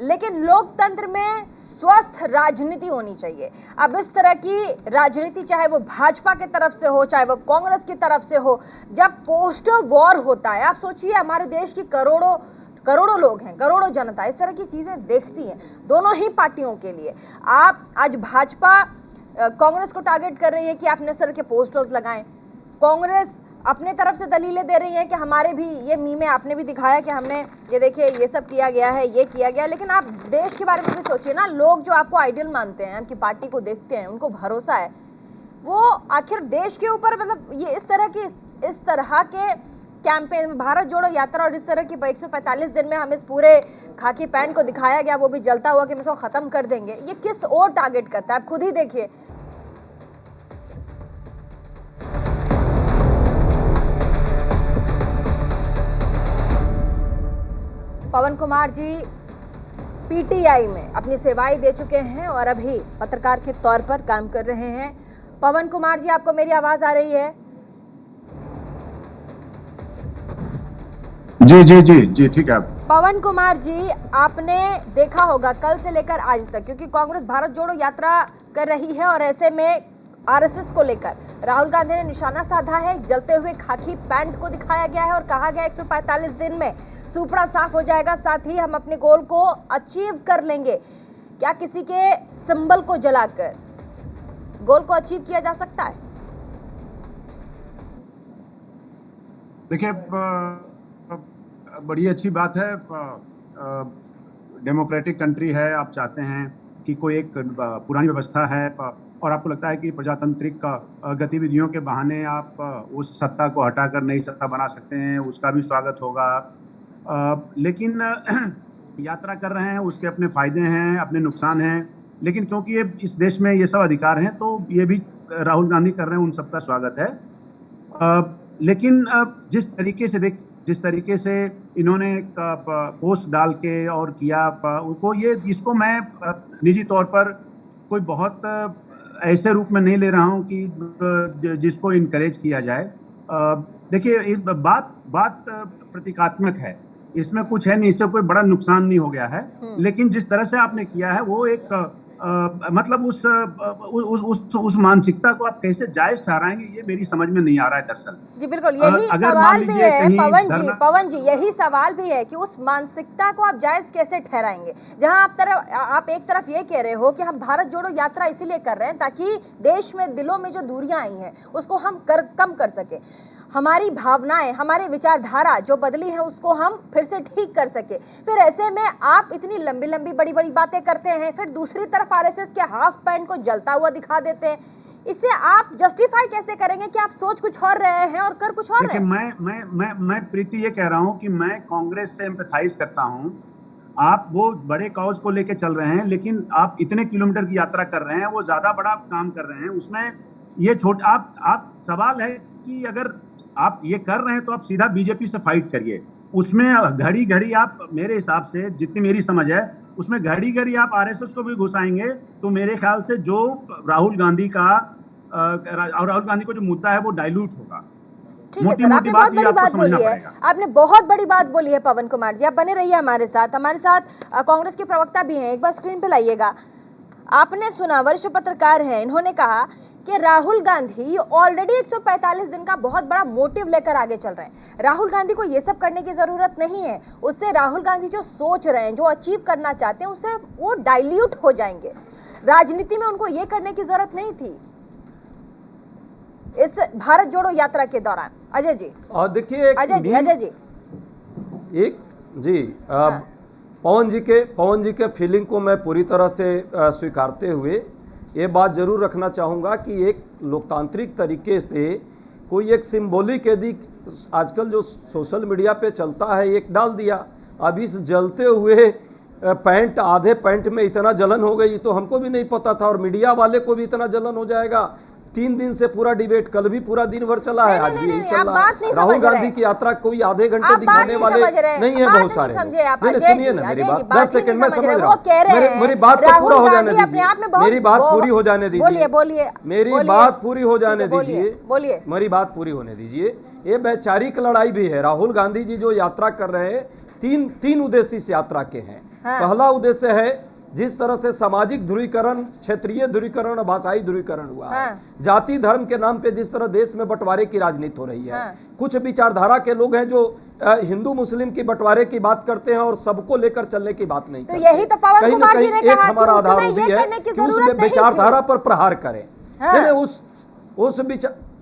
लेकिन लोकतंत्र में स्वस्थ राजनीति होनी चाहिए। अब इस तरह की राजनीति, चाहे वो भाजपा की तरफ से हो, चाहे वो कांग्रेस की तरफ से हो, जब पोस्टर वॉर होता है, आप सोचिए हमारे देश की करोड़ों लोग हैं, करोड़ों जनता इस तरह की चीज़ें देखती हैं, दोनों ही पार्टियों के लिए। आप आज भाजपा कांग्रेस को टारगेट कर रही है कि आपने इस तरह के पोस्टर्स लगाएं, कांग्रेस अपने तरफ से दलीलें दे रही हैं कि हमारे भी ये मीमें आपने भी दिखाया कि हमने ये देखिए ये सब किया गया है, ये किया गया। लेकिन आप देश के बारे में भी सोचिए ना, लोग जो आपको आइडियल मानते हैं, आपकी पार्टी को देखते हैं, उनको भरोसा है, वो आखिर देश के ऊपर मतलब ये इस तरह के कैंपेन, भारत जोड़ो यात्रा और इस तरह की 145 दिन में हम इस पूरे खाकी पैंट को दिखाया गया, वो भी जलता हुआ कि हम इसको ख़त्म कर देंगे, ये किस और टारगेट करता है? आप खुद ही देखिए। पवन कुमार जी पीटीआई में अपनी सेवाएं दे चुके हैं और अभी पत्रकार के तौर पर काम कर रहे हैं। पवन कुमार जी, आपको मेरी आवाज़ आ रही है? जी जी जी जी ठीक है। पवन कुमार जी, आपने देखा होगा कल से लेकर आज तक, क्योंकि कांग्रेस भारत जोड़ो यात्रा कर रही है और ऐसे में आरएसएस को लेकर राहुल गांधी ने निशाना साधा है। जलते हुए खाकी पैंट को दिखाया गया है और कहा गया 145 दिन में सुपड़ा साफ हो जाएगा, साथ ही हम अपने गोल को अचीव कर लेंगे। क्या किसी के सिंबल को जलाकर गोल को अचीव किया जा सकता है? देखिए, बड़ी अच्छी बात है। डेमोक्रेटिक कंट्री है, आप चाहते हैं कि कोई एक पुरानी व्यवस्था है और आपको लगता है कि प्रजातांत्रिक गतिविधियों के बहाने आप उस सत्ता को हटाकर नई सत्ता बना सकते हैं, उसका भी स्वागत होगा। लेकिन यात्रा कर रहे हैं, उसके अपने फायदे हैं, अपने नुकसान हैं, लेकिन क्योंकि ये इस देश में ये सब अधिकार हैं तो ये भी राहुल गांधी कर रहे हैं, उन सबका स्वागत है। लेकिन जिस तरीके से इन्होंने पोस्ट डाल के और किया, इसको मैं निजी तौर पर कोई बहुत ऐसे रूप में नहीं ले रहा हूं कि जिसको इनकरेज किया जाए। देखिए, बात प्रतीकात्मक है, इसमें कुछ है नहीं, इससे कोई बड़ा नुकसान नहीं हो गया है। लेकिन जिस तरह से आपने किया है वो एक मतलब उस मानसिकता को आप कैसे जायज ठहराएंगे, ये मेरी समझ में नहीं आ रहा है दरअसल। जी बिल्कुल, यही सवाल भी है पवन जी, यही सवाल भी है कि उस मानसिकता को आप जायज कैसे ठहराएंगे, जहां आप एक तरफ ये कह रहे हो कि हम भारत जोड़ो यात्रा इसीलिए कर रहे हैं ताकि देश में दिलों में जो दूरियां आई हैं उसको हम कम कर सके, हमारी भावनाएं, हमारी विचारधारा जो बदली है उसको हम फिर से ठीक कर सके। फिर ऐसे में आप इतनी लंबी लंबी बड़ी बड़ी बातें करते हैं, फिर दूसरी तरफ आरएसएस के हाफ पैंट को जलता हुआ दिखा देते हैं। इससे आप जस्टिफाई कैसे करेंगे कि आप सोच कुछ और रहे हैं और कर कुछ और रहे हैं? मैं प्रीति ये कह रहा हूँ कि मैं कांग्रेस से एम्पैथाइज करता हूँ। आप वो बड़े कॉज को लेके चल रहे हैं, लेकिन आप इतने किलोमीटर की यात्रा कर रहे हैं, वो ज्यादा बड़ा काम कर रहे हैं, उसमें ये आप सवाल है कि अगर आप ये कर रहे हैं तो आप सीधा बीजेपी से फाइट करिए। उसमें घड़ी घड़ी आप, मेरे हिसाब से जितनी मेरी समझ है, उसमें घड़ी घड़ी आप आरएसएस को भी घुसाएंगे तो मेरे ख्याल से जो राहुल गांधी को जो मुद्दा है वो डाइल्यूट होगा। ठीक है सर, आपने बहुत बड़ी बात बोली है, आपने बहुत बड़ी बात बोली है पवन कुमार जी। आप बने रहिए हमारे साथ कांग्रेस के प्रवक्ता भी हैं, एक बार स्क्रीन पे लाइएगा। आपने सुना, वरिष्ठ पत्रकार हैं, इन्होंने कहा कि राहुल गांधी ऑलरेडी 145 दिन का बहुत बड़ा मोटिव लेकर आगे चल रहे हैं। राहुल गांधी को ये सब करने की जरूरत नहीं है, उससे राहुल गांधी जो सोच रहे हैं, जो अचीव करना चाहते हैं, उससे वो डाइल्यूट हो जाएंगे। राजनीति में उनको ये करने की जरूरत नहीं थी इस भारत जोड़ो यात्रा के दौरान। अजय जी, और देखिए पवन जी के फीलिंग को मैं पूरी तरह से स्वीकारते हुए ये बात जरूर रखना चाहूँगा कि एक लोकतांत्रिक तरीके से कोई एक सिंबॉलिक यदि आजकल जो सोशल मीडिया पे चलता है एक डाल दिया, अब इस जलते हुए पैंट, आधे पैंट में इतना जलन हो गई तो हमको भी नहीं पता था और मीडिया वाले को भी इतना जलन हो जाएगा। 3 दिन से पूरा डिबेट, कल भी पूरा दिन भर चला है, आज भी यही चल रहा है। राहुल गांधी की यात्रा कोई आधे घंटे दिखाने वाले नहीं है, बहुत सारे। सुनिए ना मेरी बात, 10 सेकंड में समझ रहा हूँ, मेरी बात तो पूरा हो जाने दीजिए, मेरी बात पूरी हो जाने दीजिए, मेरी बात पूरी हो जाने दीजिए, मेरी बात पूरी होने दीजिए। ये वैचारिक लड़ाई भी है। राहुल गांधी जी जो यात्रा कर रहे हैं, तीन उद्देश्य इस यात्रा के हैं। पहला उद्देश्य है जिस तरह से सामाजिक ध्रुवीकरण, क्षेत्रीय ध्रुवीकरण, भाषाई ध्रुवीकरण हुआ है, जाति धर्म के नाम पे जिस तरह देश में बंटवारे की राजनीति हो रही है। कुछ विचारधारा के लोग हैं जो हिंदू मुस्लिम की बंटवारे की बात करते हैं और सबको लेकर चलने की बात नहीं करते। यही तो पवन कुमार जी ने कहा एक हमारा आधार भी है कि उस विचारधारा पर प्रहार करें,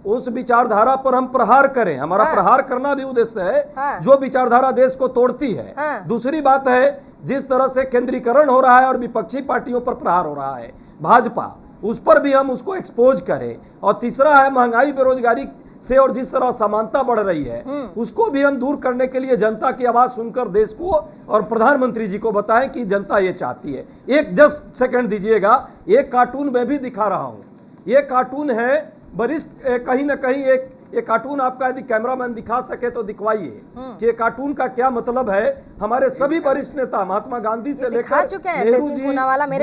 उस विचारधारा पर हम प्रहार करें। हमारा प्रहार करना भी उद्देश्य है जो विचारधारा देश को तोड़ती है। दूसरी बात है जिस तरह से केंद्रीकरण हो रहा है और विपक्षी पार्टियों पर प्रहार हो रहा है, भाजपा, उस पर भी हम उसको एक्सपोज करें। और तीसरा है महंगाई, बेरोजगारी से और जिस तरह समानता बढ़ रही है उसको भी हम दूर करने के लिए जनता की आवाज सुनकर देश को और प्रधानमंत्री जी को बताएं कि जनता ये चाहती है। एक जस्ट सेकंड दीजिएगा, एक कार्टून मैं भी दिखा रहा हूं। ये कार्टून है वरिष्ठ, कहीं ना कहीं एक कार्टून आपका यदि कैमरामैन दिखा सके तो दिखवाइए कि कार्टून का क्या मतलब है। हमारे सभी वरिष्ठ नेता महात्मा गांधी से लेकर नेहरू जी,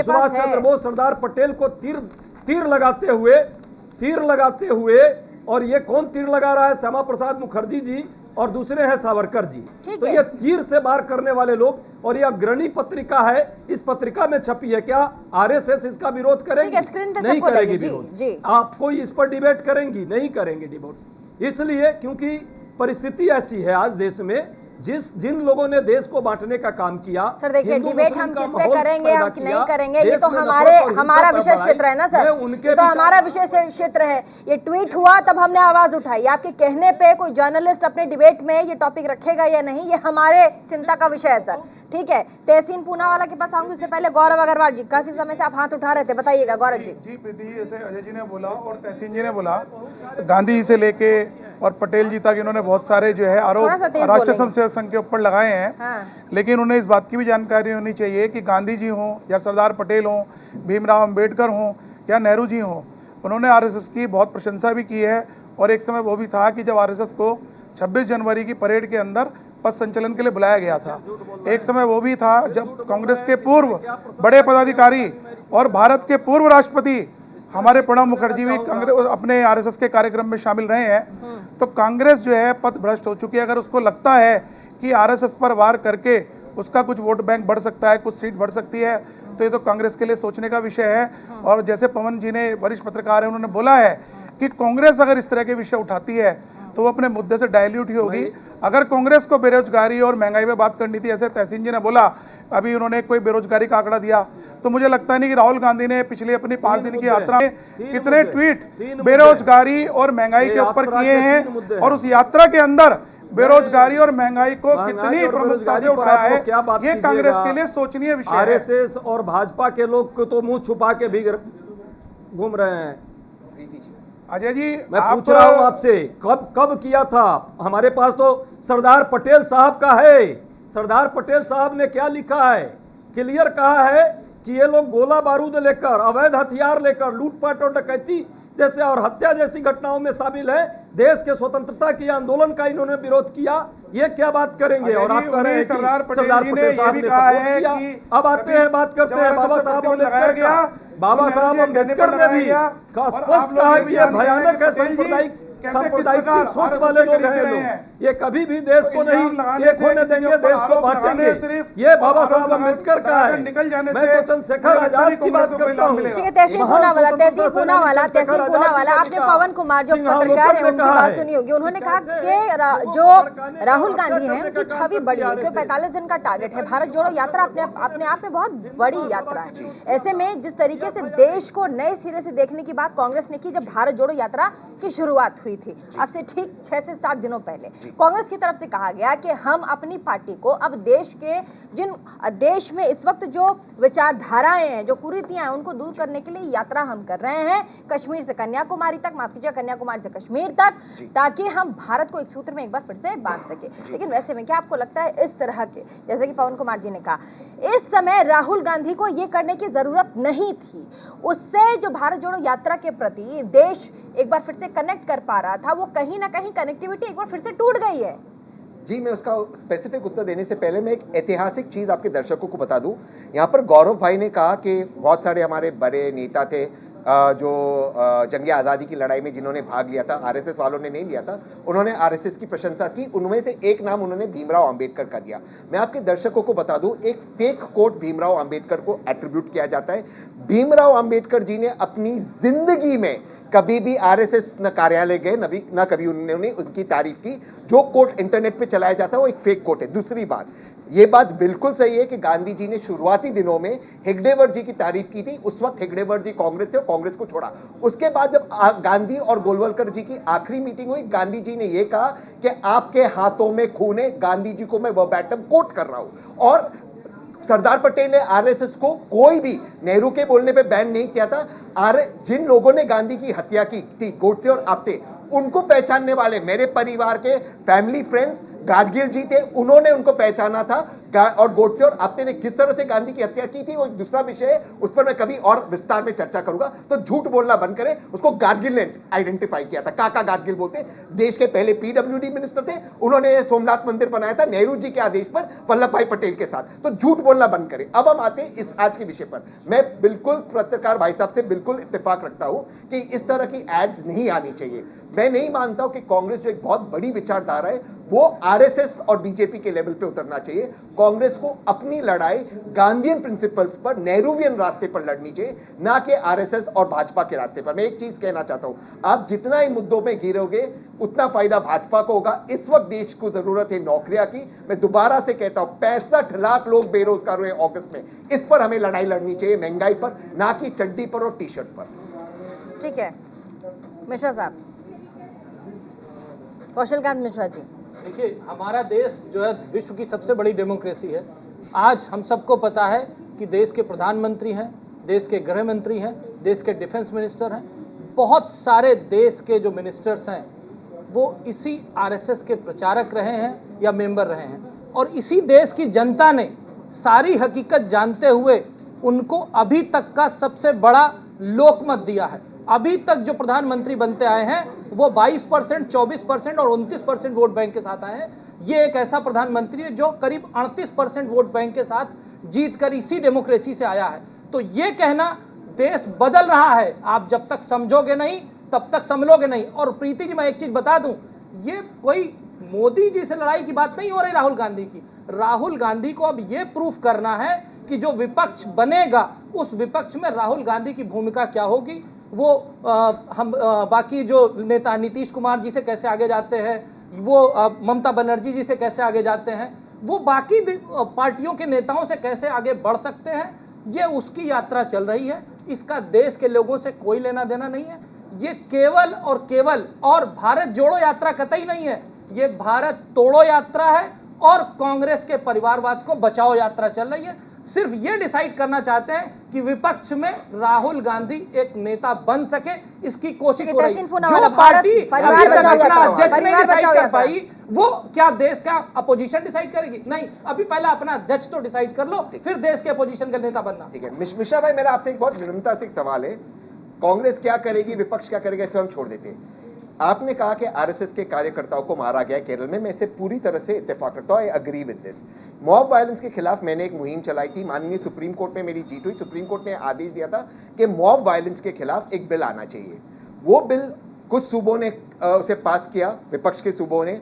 सुभाष चंद्र बोस, सरदार पटेल को तीर लगाते हुए और ये कौन तीर लगा रहा है? श्यामा प्रसाद मुखर्जी जी और दूसरे हैं सावरकर जी। ठीक तो है। ये तीर से वार करने वाले लोग, और ये अग्रणी पत्रिका है, इस पत्रिका में छपी है। क्या आरएसएस इसका विरोध करेगी? ठीक है, स्क्रीन पे नहीं सबको करेगी लगे, जी, विरोध। जी। आप कोई इस पर डिबेट करेंगी? नहीं करेंगे डिबेट, इसलिए क्योंकि परिस्थिति ऐसी है आज देश में, जिन लोगों ने देश को बांटने का काम किया। सर देखिए, हिंदू डिबेट मुस्लिम हम का किस पे माहौल करेंगे, पैदा हम किया, नहीं करेंगे, ये देश तो में हमारे नफरत और हिंसा हमारा का विषय बढ़ाई, क्षेत्र है ना सर, मैं उनके ये तो विचार- हमारा विषय क्षेत्र है। ये ट्वीट हुआ तब हमने आवाज उठाई। आपके कहने पे कोई जर्नलिस्ट अपने डिबेट में ये टॉपिक रखेगा या नहीं, ये हमारे चिंता का विषय है सर। ठीक है, तहसीन पूनावाला के पास आऊंगी, उससे पहले गौरव अग्रवाल जी, काफी समय से आप हाथ उठा रहे थे, बताइएगा गौरव जी। जी प्रीति, जैसे अजय जी ने बोला और तहसीन जी ने बोला, गांधी जी से लेके और पटेल जी तक इन्होंने बहुत सारे जो है आरोप थोड़ा सा तेज राष्ट्रीय बोलेंगे। स्वयंसेवक संघ के ऊपर लगाए हैं। हाँ। लेकिन उन्हें इस बात की भी जानकारी होनी चाहिए कि गांधी जी हों या सरदार पटेल हों, भीमराव अंबेडकर हों या नेहरू जी हों, उन्होंने आरएसएस की बहुत प्रशंसा भी की है। और एक समय वो भी था कि जब आरएसएस को 26 जनवरी की परेड के अंदर पथ संचलन के लिए बुलाया गया था। एक समय वो भी था जब कांग्रेस के पूर्व बड़े पदाधिकारी और भारत के पूर्व राष्ट्रपति हमारे प्रणब मुखर्जी भी कांग्रेस अपने आरएसएस के कार्यक्रम में शामिल रहे हैं। तो कांग्रेस जो है पथ भ्रष्ट हो चुकी है। अगर उसको लगता है कि आरएसएस पर वार करके उसका कुछ वोट बैंक बढ़ सकता है, कुछ सीट बढ़ सकती है, तो ये तो कांग्रेस के लिए सोचने का विषय है। और जैसे पवन जी ने, वरिष्ठ पत्रकार हैं, उन्होंने बोला है कि कांग्रेस अगर इस तरह के विषय उठाती है तो वो अपने मुद्दे से डाइल्यूट ही होगी। अगर कांग्रेस को बेरोजगारी और महंगाई पे बात करनी थी, ऐसे तहसीन जी ने बोला, अभी उन्होंने कोई बेरोजगारी का आंकड़ा दिया, तो मुझे लगता नहीं कि राहुल गांधी ने पिछले अपनी 5 दिन की यात्रा में कितने ट्वीट बेरोजगारी और महंगाई के ऊपर किए हैं, और उस यात्रा के अंदर बेरोजगारी और महंगाई को कितनी प्रमुखता से उठाया है, ये कांग्रेस के लिए सोचनीय विषय है। आरएसएस और भाजपा के लोग तो मुंह छुपा के भी घूम रहे हैं। अजय जी, मैं पूछ रहा हूं आपसे, कब किया था? हमारे पास तो सरदार पटेल साहब का है। सरदार पटेल साहब ने क्या लिखा है? क्लियर कहा है कि ये लोग गोला बारूद लेकर, अवैध हथियार लेकर लूटपाट और डकैती जैसे और हत्या जैसी घटनाओं में शामिल है। देश के स्वतंत्रता के आंदोलन का इन्होंने विरोध किया। ये क्या बात करेंगे? और आप कह रहे हैं सरदार पटेल साहब ने ने कहा है किया। कि अब आते हैं, बात करते हैं बाबा साहब अम्बेडकर का। बाबा साहब अम्बेडकर ने भी स्पष्ट कहा कि ये भयानक है, सांप्रदायिक की सोच वाले लोग हैं लोग। ये कभी भी देश को नहीं एक होने देंगे, देश को बांटेंगे। ये बाबा साहब अम्बेडकर का है। मैं तो चंद्रशेखर आजाद की बात करता हूँ। ठीक है, तहसीन पूनावाला, आपने पवन कुमार जो पत्रकार है उनकी बात सुनी होगी। उन्होंने कहा कि जो राहुल गांधी हैं उनकी छवि बड़ी है, 145 दिन का टारगेट है। भारत जोड़ो यात्रा अपने आप में बहुत बड़ी यात्रा है। ऐसे में जिस तरीके से देश को नए सिरे से देखने की बात कांग्रेस ने की जब भारत जोड़ो यात्रा की शुरुआत हुई थी, अब से ठीक 6 से 7 दिनों पहले कांग्रेस की तरफ से कहा गया कि हम अपनी पार्टी को अब देश में इस वक्त जो विचारधाराएं हैं, जो कुरीतियां हैं, उनको दूर करने के लिए यात्रा हम कर रहे हैं, कश्मीर से कन्याकुमारी तक, माफ कीजिए कन्याकुमारी से कश्मीर तक, ताकि हम भारत को एक सूत्र में एक बार फिर से बांध सके। लेकिन वैसे में क्या आपको लगता है इस तरह के, जैसे कि पवन कुमार जी ने कहा, इस समय राहुल गांधी को ये करने की जरूरत नहीं थी? उससे जो भारत जोड़ो यात्रा के प्रति देश एक बार फिर से कनेक्ट कर पा रहा था, वो कहीं ना कहीं कनेक्टिविटी एक बार फिर से टूट गई है। जी, मैं उसका स्पेसिफिक उत्तर देने से पहले मैं एक ऐतिहासिक चीज़ आपके दर्शकों को बता दूं। यहाँ पर गौरव भाई ने कहा कि बहुत सारे हमारे बड़े नेता थे जो जंग आज़ादी की लड़ाई में जिन्होंने भाग लिया था, आरएसएस वालों ने नहीं लिया था, उन्होंने आरएसएस की प्रशंसा की। उनमें से एक नाम उन्होंने भीमराव अंबेडकर का दिया। मैं आपके दर्शकों को बता दूं, एक फेक कोट भीमराव अंबेडकर को एट्रीब्यूट किया जाता है। भीमराव अंबेडकर जी ने अपनी जिंदगी में कभी भी आरएसएस न कार्यालय गए, न कभी उन्होंने उनकी तारीफ की। जो कोट इंटरनेट पे चलाया जाता है वो एक फेक कोट है। दूसरी बात, ये बात बिल्कुल सही है कि गांधी जी ने शुरुआती दिनों में हेगडेवर जी की तारीफ की थी। उस वक्त हेगडेवर जी कांग्रेस थे और कांग्रेस को छोड़ा। उसके बाद जब गांधी और गोलवलकर जी की आखिरी मीटिंग हुई, गांधी जी ने यह कहा कि आपके हाथों में खून है। गांधी जी को मैं वर्बैटम कोट कर रहा हूं। और सरदार पटेल ने आरएसएस को कोई भी नेहरू के बोलने पे बैन नहीं किया था। जिन लोगों ने गांधी की हत्या की थी, गोडसे और आप्टे, उनको पहचानने वाले मेरे परिवार के फैमिली फ्रेंड्स गाडगिल जी थे, उन्होंने उनको पहचाना था। और गोडसे और आप्टे ने किस तरह से गांधी की हत्या की थी वो एक दूसरा विषय है, उस पर मैं कभी और विस्तार में चर्चा करूंगा। तो झूठ बोलना बंद करें। उसको गाडगिल ने आइडेंटिफाई किया था, काका गाडगिल बोलते, देश के पहले पीडब्ल्यूडी मिनिस्टर थे। उन्होंने सोमनाथ मंदिर बनाया था नेहरू जी के आदेश पर वल्लभ भाई पटेल के साथ। तो झूठ बोलना बंद करें। अब हम आते हैं इस आज के विषय पर। मैं बिल्कुल पत्रकार भाई साहब से बिल्कुल इत्तेफाक रखता हूं कि इस तरह की एड्स नहीं आनी चाहिए। मैं नहीं मानता हूं कि कांग्रेस जो एक बहुत बड़ी विचारधारा है वो आरएसएस और बीजेपी के लेवल पे उतरना चाहिए। कांग्रेस को अपनी लड़ाई गांधीयन प्रिंसिपल्स पर, नेहरूवियन रास्ते पर लड़नी चाहिए, ना कि आरएसएस और भाजपा के रास्ते पर। मैं एक चीज कहना चाहता हूं, आप जितना ही मुद्दों में घिरोगे उतना फायदा भाजपा को होगा। इस वक्त देश को जरूरत है नौकरियां की। मैं दोबारा से कहता हूं, 65 लाख लोग बेरोजगार हुए अगस्त में। इस पर हमें लड़ाई लड़नी चाहिए, महंगाई पर, ना कि चड्डी पर और टी शर्ट पर। ठीक है मिश्रा साहब, कौशलकांत मिश्रा जी। देखिए, हमारा देश जो है विश्व की सबसे बड़ी डेमोक्रेसी है। आज हम सबको पता है कि देश के प्रधानमंत्री हैं, देश के गृह मंत्री हैं, देश के डिफेंस मिनिस्टर हैं, बहुत सारे देश के जो मिनिस्टर्स हैं वो इसी आरएसएस के प्रचारक रहे हैं या मेंबर रहे हैं। और इसी देश की जनता ने सारी हकीकत जानते हुए उनको अभी तक का सबसे बड़ा लोकमत दिया है। अभी तक जो प्रधानमंत्री बनते आए हैं वो 22%, 24% और 29% वोट बैंक के साथ आए हैं। ये एक ऐसा प्रधानमंत्री है जो करीब 38% वोट बैंक के साथ जीतकर इसी डेमोक्रेसी से आया है। तो ये कहना देश बदल रहा है, आप जब तक समझोगे नहीं तब तक समझोगे नहीं। और प्रीति जी, मैं एक चीज बता दूं, ये कोई मोदी जी से लड़ाई की बात नहीं हो रही राहुल गांधी की। राहुल गांधी को अब ये प्रूफ करना है कि जो विपक्ष बनेगा उस विपक्ष में राहुल गांधी की भूमिका क्या होगी। वो बाकी जो नेता नीतीश कुमार जी से कैसे आगे जाते हैं, वो ममता बनर्जी जी से कैसे आगे जाते हैं, वो बाकी पार्टियों के नेताओं से कैसे आगे बढ़ सकते हैं, ये उसकी यात्रा चल रही है। इसका देश के लोगों से कोई लेना देना नहीं है। ये केवल और भारत जोड़ो यात्रा कतई नहीं है, ये भारत तोड़ो यात्रा है और कांग्रेस के परिवारवाद को बचाओ यात्रा चल रही है। सिर्फ ये डिसाइड करना चाहते हैं कि विपक्ष में राहुल गांधी एक नेता बन सके, इसकी कोशिश हो रही है। जो पार्टी अभी तक अपना अध्यक्ष नहीं डिसाइड कर पाई, वो क्या देश का अपोजिशन डिसाइड करेगी? नहीं, अभी पहले अपना अध्यक्ष तो डिसाइड कर लो, फिर देश के अपोजिशन का नेता बनना। ठीक है मिश्रा भाई, मेरा आपसे एक बहुत विनम्रता से एक सवाल है। कांग्रेस क्या करेगी, विपक्ष क्या करेगा, इसे हम छोड़ देते हैं। आपने कहा कि आरएसएस के कार्यकर्ताओं को मारा गया केरल में। मैं इससे पूरी तरह से इत्तेफाक करता हूं। I agree with this. Mob violence के खिलाफ मैंने एक मुहिम चलाई थी। माननीय सुप्रीम कोर्ट में मेरी जीत हुई। सुप्रीम कोर्ट ने आदेश दिया था कि मॉब वायलेंस के खिलाफ एक बिल आना चाहिए। वो बिल कुछ सूबों ने उसे पास किया, विपक्ष के सूबों ने।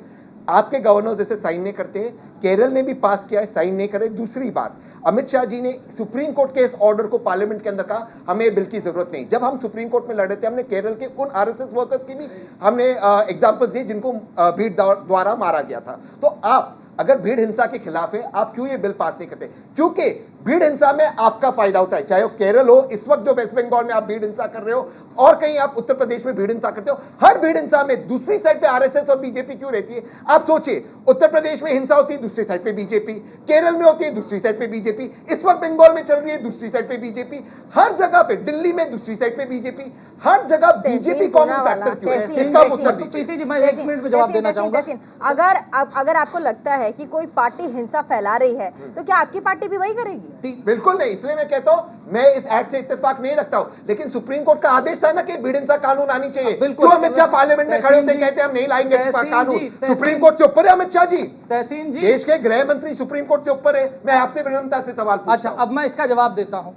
आपके गवर्नर्स इसे साइन नहीं करते। केरल ने भी पास किया है, साइन नहीं करे। दूसरी बात, अमित शाह जी ने सुप्रीम कोर्ट के इस ऑर्डर को पार्लियामेंट के अंदर कहा हमें बिल की जरूरत नहीं। जब हम सुप्रीम कोर्ट में लड़े थे, हमने केरल के उन आरएसएस वर्कर्स की भी हमने एग्जांपल्स दिए जिनको भीड़ द्वारा मारा गया था। तो आप अगर भीड़ हिंसा के खिलाफ है, आप क्यों ये बिल पास नहीं करते? क्योंकि भीड़ हिंसा में आपका फायदा होता है, चाहे वो केरल हो, इस वक्त जो वेस्ट बंगाल में आप भीड़ हिंसा कर रहे हो, और कहीं आप उत्तर प्रदेश में भीड़ हिंसा करते हो। हर भीड़ हिंसा में दूसरी साइड पे आरएसएस और बीजेपी क्यों रहती है? आप सोचिए, उत्तर प्रदेश में हिंसा होती है, दूसरी साइड पे बीजेपी, केरल में होती है, दूसरी साइड पे बीजेपी, इस वक्त बंगाल में चल रही है, दूसरी साइड पे बीजेपी, हर जगह पे, दिल्ली में दूसरी साइड पे बीजेपी, हर जगह बीजेपी कॉमन फैक्टर क्यों है? इसका उत्तर दीजिए। प्रीति जी, मैं 1 मिनट में जवाब देना चाहूंगा। अगर आपको लगता है कि कोई पार्टी हिंसा फैला रही है तो क्या आपकी पार्टी भी वही करेगी? बिल्कुल नहीं। इसलिए मैं कहता हूं, मैं इस एक्ट से इत्तेफाक नहीं रखता हूं, लेकिन सुप्रीम कोर्ट का आदेश था ना कि भीड़ हिंसा कानून आनी चाहिए। बिल्कुल। अमित शाह पार्लियामेंट में खड़े होते कहते हैं हम नहीं लाएंगे कानून। सुप्रीम कोर्ट से ऊपर है अमित शाह जी, तहसीन जी, देश के गृह मंत्री सुप्रीम कोर्ट से ऊपर है। मैं आपसे विनम्रता से सवाल पूछता हूं। अच्छा, अब मैं इसका जवाब देता हूं।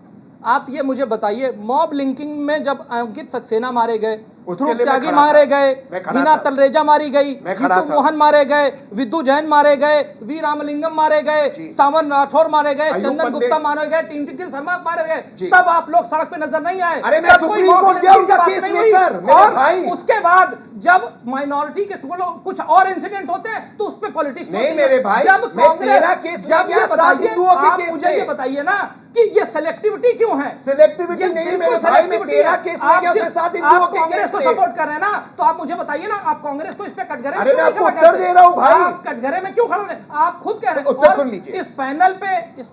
आप ये मुझे बताइए, मॉब लिंकिंग में जब अंकित सक्सेना मारे गए, ध्रुव त्यागी मारे गए, हिना तलरेजा मारी गई, जीतू मोहन मारे गए, विद्यु जैन मारे गए, वी रामलिंगम मारे गए, सावन राठौर मारे गए, चंदन गुप्ता मारे गए, टिंटिकिल शर्मा मारे गए, तब आप लोग सड़क पे नजर नहीं आए। अरे मैं सुप्रीम कोर्ट गया उनका केस लेकर, मेरे भाई। उसके बाद जब माइनॉरिटी के कुछ और इंसिडेंट होते हैं तो उस पे पॉलिटिक्स नहीं मेरे भाई, जब कांग्रेस, जब ये बताइए, केस मुझे ये बताइए ना कि ये सेलेक्टिविटी क्यों है? सेलेक्टिविटी नहीं मेरे भाई, मैं तेरा केस ले गया उसके साथ आप कांग्रेस को सपोर्ट कर रहे हैं ना, तो आप मुझे बताइए ना, आप कांग्रेस को इस पे कटघरे में क्यों आपको उत्तर दे रहा हूं भाई? आप कटघरे में क्यों खड़े हैं? आप खुद कह रहे हैं। उत्तर सुन लीजिए। इस